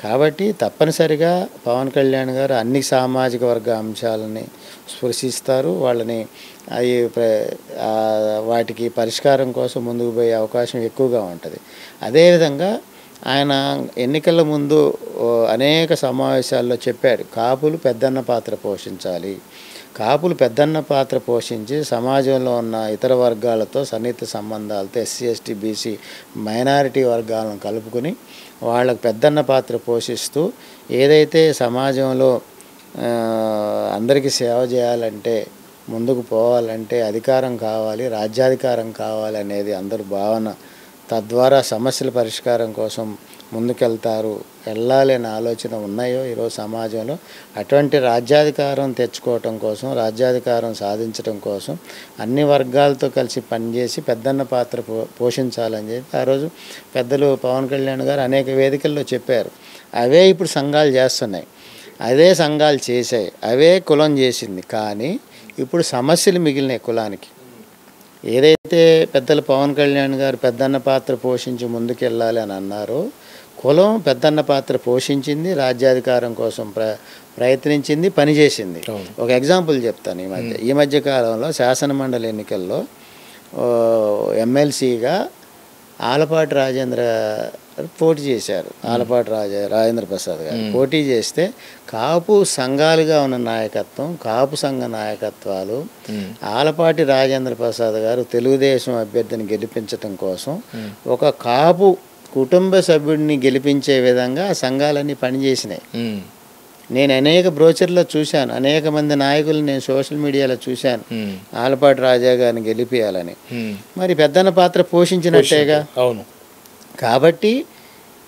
కాబట్టి తప్పనిసరిగా పవన్ కళ్యాణ్ గారు అన్ని సామాజిక వర్గ అంశాలని స్పృశిస్తారు. వాళ్ళని అవి వాటికి పరిష్కారం కోసం ముందుకు పోయే అవకాశం ఎక్కువగా ఉంటుంది. అదేవిధంగా ఆయన ఎన్నికల ముందు అనేక సమావేశాల్లో చెప్పారు, కాపులు పెద్దన్న పాత్ర పోషించాలి. కాపులు పెద్దన్న పాత్ర పోషించి సమాజంలో ఉన్న ఇతర వర్గాలతో సన్నిహిత సంబంధాలతో ఎస్సీ ఎస్టీ బీసీ మైనారిటీ వర్గాలను కలుపుకొని వాళ్ళకు పెద్దన్న పాత్ర పోషిస్తూ ఏదైతే సమాజంలో అందరికీ సేవ చేయాలంటే, ముందుకు పోవాలంటే అధికారం కావాలి, రాజ్యాధికారం కావాలి అనేది అందరూ భావన, తద్వారా సమస్యల పరిష్కారం కోసం ముందుకెళ్తారు, వెళ్ళాలి అనే ఆలోచన ఉన్నాయో ఈరోజు సమాజంలో, అటువంటి రాజ్యాధికారం తెచ్చుకోవటం కోసం, రాజ్యాధికారం సాధించడం కోసం అన్ని వర్గాలతో కలిసి పనిచేసి పెద్దన్న పాత్ర పోషించాలని చెప్పి ఆ రోజు పెద్దలు పవన్ కళ్యాణ్ గారు అనేక వేదికల్లో చెప్పారు. అవే ఇప్పుడు సంఘాలు చేస్తున్నాయి, అదే సంఘాలు చేశాయి, అవే కులం చేసింది. కానీ ఇప్పుడు సమస్యలు మిగిలినాయి కులానికి. ఏదైతే పెద్దలు పవన్ కళ్యాణ్ గారు పెద్దన్న పాత్ర పోషించి ముందుకెళ్ళాలి అని అన్నారో, కులం పెద్దన్న పాత్ర పోషించింది, రాజ్యాధికారం కోసం ప్రయత్నించింది, పనిచేసింది. ఒక ఎగ్జాంపుల్ చెప్తాను. ఈ మధ్య కాలంలో శాసనమండలి ఎన్నికల్లో ఎమ్మెల్సీగా ఆలపాటి రాజేంద్ర పోటీ చేశారు. ఆలపాటి రాజేంద్ర ప్రసాద్ గారు పోటీ చేస్తే కాపు సంఘాలుగా ఉన్న నాయకత్వం, కాపు సంఘ నాయకత్వాలు ఆలపాటి రాజేంద్ర ప్రసాద్ గారు తెలుగుదేశం అభ్యర్థిని గెలిపించటం కోసం ఒక కాపు కుటుంబ సభ్యుడిని గెలిపించే విధంగా ఆ సంఘాలన్నీ పనిచేసినాయి. నేను అనేక బ్రోచర్లో చూశాను, అనేక మంది నాయకులు నేను సోషల్ మీడియాలో చూశాను ఆలపాటి రాజా గారిని గెలిపియాలని. మరి పెద్దన్న పాత్ర పోషించినట్టేగా. అవును. కాబట్టి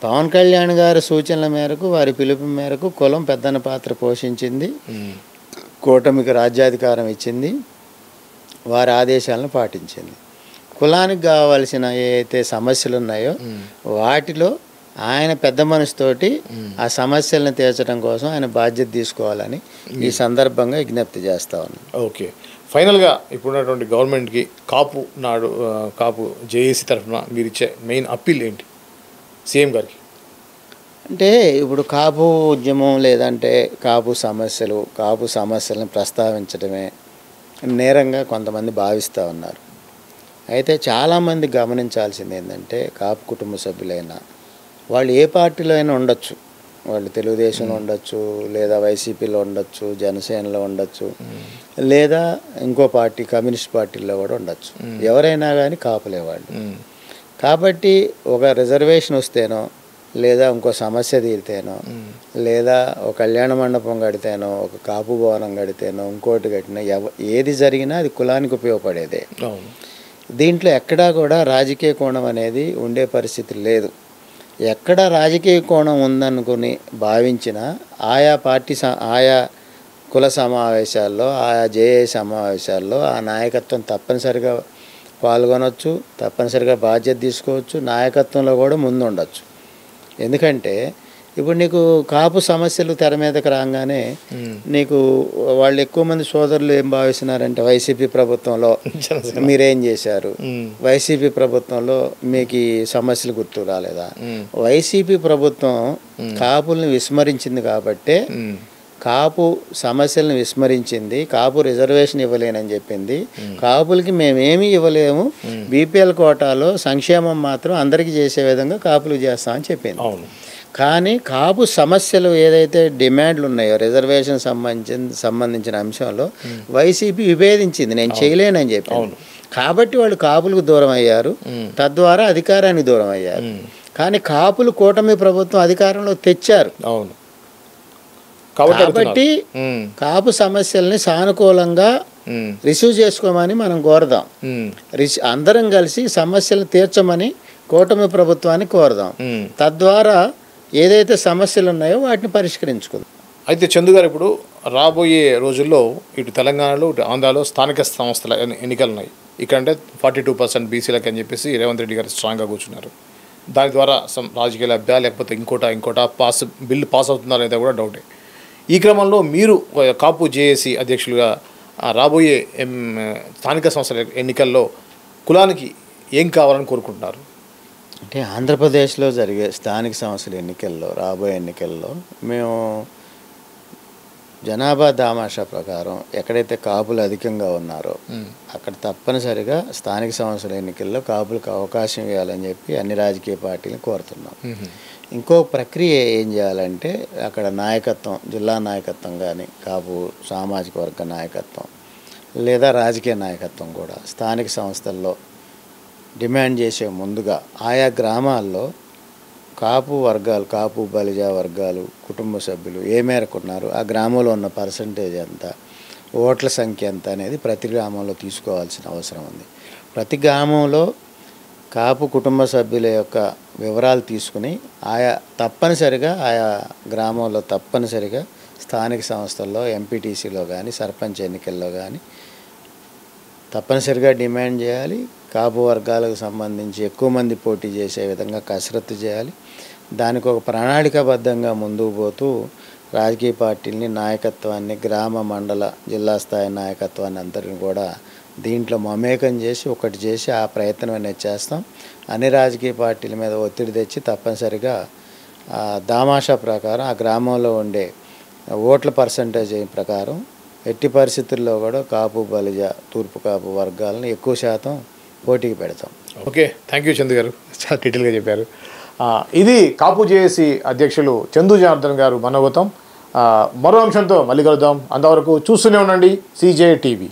పవన్ కళ్యాణ్ గారి సూచనల మేరకు, వారి పిలుపు మేరకు కులం పెద్దన్న పాత్ర పోషించింది, కూటమికి రాజ్యాధికారం ఇచ్చింది, వారి ఆదేశాలను పాటించింది. కులానికి కావాల్సిన ఏవైతే సమస్యలు ఉన్నాయో వాటిలో ఆయన పెద్ద మనసుతోటి ఆ సమస్యలను తీర్చడం కోసం ఆయన బాధ్యత తీసుకోవాలని ఈ సందర్భంగా విజ్ఞప్తి చేస్తా ఉన్నాను. ఓకే, ఫైనల్గా ఇప్పుడున్నటువంటి గవర్నమెంట్కి కాపు జేఏసీ తరఫున మీరు ఇచ్చే మెయిన్ అప్పీల్ ఏంటి సీఎం గారికి? అంటే ఇప్పుడు కాపు ఉద్యమం లేదంటే కాపు సమస్యలను ప్రస్తావించడమే నేరంగా కొంతమంది భావిస్తూ ఉన్నారు. అయితే చాలామంది గమనించాల్సింది ఏంటంటే, కాపు కుటుంబ సభ్యులైనా వాళ్ళు ఏ పార్టీలో అయినా ఉండొచ్చు, వాళ్ళు తెలుగుదేశంలో ఉండొచ్చు, లేదా వైసీపీలో ఉండొచ్చు, జనసేనలో ఉండొచ్చు, లేదా ఇంకో పార్టీ కమ్యూనిస్ట్ పార్టీలో కూడా ఉండొచ్చు. ఎవరైనా కానీ కాపులే వాళ్ళు. కాబట్టి ఒక రిజర్వేషన్ వస్తేనో, లేదా ఇంకో సమస్య తీరితేనో, లేదా ఒక కళ్యాణ మండపం కడితేనో, ఒక కాపు భవనం కడితేనో, ఇంకోటి కట్టినా ఏది జరిగినా అది కులానికి ఉపయోగపడేదే. దీంట్లో ఎక్కడా కూడా రాజకీయ కోణం అనేది ఉండే పరిస్థితి లేదు. ఎక్కడ రాజకీయ కోణం ఉందనుకుని భావించిన ఆయా కుల సమావేశాల్లో, ఆయా జేఏ సమావేశాల్లో ఆ నాయకత్వం తప్పనిసరిగా పాల్గొనవచ్చు, తప్పనిసరిగా బాధ్యత తీసుకోవచ్చు, నాయకత్వంలో కూడా ముందు ఉండొచ్చు. ఎందుకంటే ఇప్పుడు నీకు కాపు సమస్యలు తెర మీదకి రాగానే నీకు వాళ్ళు ఎక్కువ మంది సోదరులు ఏం భావిస్తున్నారంటే, వైసీపీ ప్రభుత్వంలో మీరేం చేశారు, వైసీపీ ప్రభుత్వంలో మీకు ఈ సమస్యలు గుర్తు రాలేదా? వైసీపీ ప్రభుత్వం కాపుల్ని విస్మరించింది కాబట్టే, కాపు సమస్యలను విస్మరించింది, కాపు రిజర్వేషన్ ఇవ్వలేనని చెప్పింది, కాపులకి మేమేమీ ఇవ్వలేము, బీపీఎల్ కోటాలో సంక్షేమం మాత్రం అందరికీ చేసే విధంగా కాపులు చేస్తామని చెప్పింది. కానీ కాపు సమస్యలు ఏదైతే డిమాండ్లు ఉన్నాయో రిజర్వేషన్ సంబంధించిన అంశంలో వైసీపీ విభేదించింది, నేను చేయలేనని చెప్పాను. కాబట్టి వాళ్ళు కాపులకు దూరం అయ్యారు, తద్వారా అధికారానికి దూరం అయ్యారు. కానీ కాపులు కూటమి ప్రభుత్వం అధికారంలో తెచ్చారు. కాబట్టి కాపు సమస్యల్ని సానుకూలంగా రిసీవ్ చేసుకోమని మనం కోరదాం. అందరం కలిసి సమస్యలు తీర్చమని కూటమి ప్రభుత్వాన్ని కోరదాం. తద్వారా ఏదైతే సమస్యలు ఉన్నాయో వాటిని పరిష్కరించుకుందాం. అయితే చందు గారు, ఇప్పుడు రాబోయే రోజుల్లో ఇటు తెలంగాణలో ఇటు ఆంధ్రాలో స్థానిక సంస్థల ఎన్నికలు ఉన్నాయి. ఇక్కడంటే 42% బీసీలకు అని చెప్పేసి రేవంత్ రెడ్డి గారు స్ట్రాంగ్గా కూర్చున్నారు. దాని ద్వారా రాజకీయ లబ్ధా లేకపోతే ఇంకోటా బిల్లు పాస్ అవుతుందా లేదా కూడా డౌటే. ఈ క్రమంలో మీరు కాపు జేఏసీ అధ్యక్షులుగా రాబోయే స్థానిక సంస్థల ఎన్నికల్లో కులానికి ఏం కావాలని కోరుకుంటున్నారు? అంటే ఆంధ్రప్రదేశ్లో జరిగే స్థానిక సంస్థల ఎన్నికల్లో, రాబోయే ఎన్నికల్లో మేము జనాభా దామాషా ప్రకారం ఎక్కడైతే కాపులు అధికంగా ఉన్నారో అక్కడ తప్పనిసరిగా స్థానిక సంస్థల ఎన్నికల్లో కాపులకు అవకాశం ఇవ్వాలని చెప్పి అన్ని రాజకీయ పార్టీలను కోరుతున్నాం. ఇంకో ప్రక్రియ ఏం చేయాలంటే అక్కడ నాయకత్వం, జిల్లా నాయకత్వం కానీ, కాపు సామాజిక వర్గ నాయకత్వం లేదా రాజకీయ నాయకత్వం కూడా స్థానిక సంస్థల్లో డిమాండ్ చేసే ముందుగా ఆయా గ్రామాల్లో కాపు వర్గాలు, కాపు బలిజ వర్గాలు కుటుంబ సభ్యులు ఏ మేరకు ఉన్నారు, ఆ గ్రామంలో ఉన్న పర్సంటేజ్ ఎంత, ఓట్ల సంఖ్య ఎంత అనేది ప్రతి గ్రామంలో తీసుకోవాల్సిన అవసరం ఉంది. ప్రతి గ్రామంలో కాపు కుటుంబ సభ్యుల యొక్క వివరాలు తీసుకుని తప్పనిసరిగా ఆయా గ్రామంలో తప్పనిసరిగా స్థానిక సంస్థల్లో ఎంపీటీసీలో కానీ సర్పంచ్ ఎన్నికల్లో కానీ తప్పనిసరిగా డిమాండ్ చేయాలి. కాపు వర్గాలకు సంబంధించి ఎక్కువ మంది పోటీ చేసే విధంగా కసరత్తు చేయాలి. దానికి ఒక ప్రణాళికాబద్ధంగా ముందుకు పోతూ రాజకీయ పార్టీలని, నాయకత్వాన్ని, గ్రామ మండల జిల్లా స్థాయి నాయకత్వాన్ని అందరిని కూడా దీంట్లో మమేకం చేసి ఒకటి చేసి ఆ ప్రయత్నం అనేది చేస్తాం. అన్ని రాజకీయ పార్టీల మీద ఒత్తిడి తెచ్చి తప్పనిసరిగా దామాషా ప్రకారం ఆ గ్రామంలో ఉండే ఓట్ల పర్సంటేజ్ ప్రకారం ఎట్టి పరిస్థితుల్లో కూడా కాపు బలిజ తూర్పు కాపు వర్గాలను ఎక్కువ శాతం పోటీకి పెడతాం. ఓకే, థ్యాంక్ యూ చందు గారు, చాలా డీటెయిల్గా చెప్పారు. ఇది కాపు జేఏసీ అధ్యక్షులు చందు జనార్దన్ గారు మనోగతం. మరో అంశంతో మళ్ళీ కలుద్దాం. అంతవరకు చూస్తూనే ఉండండి CJ టీవీ.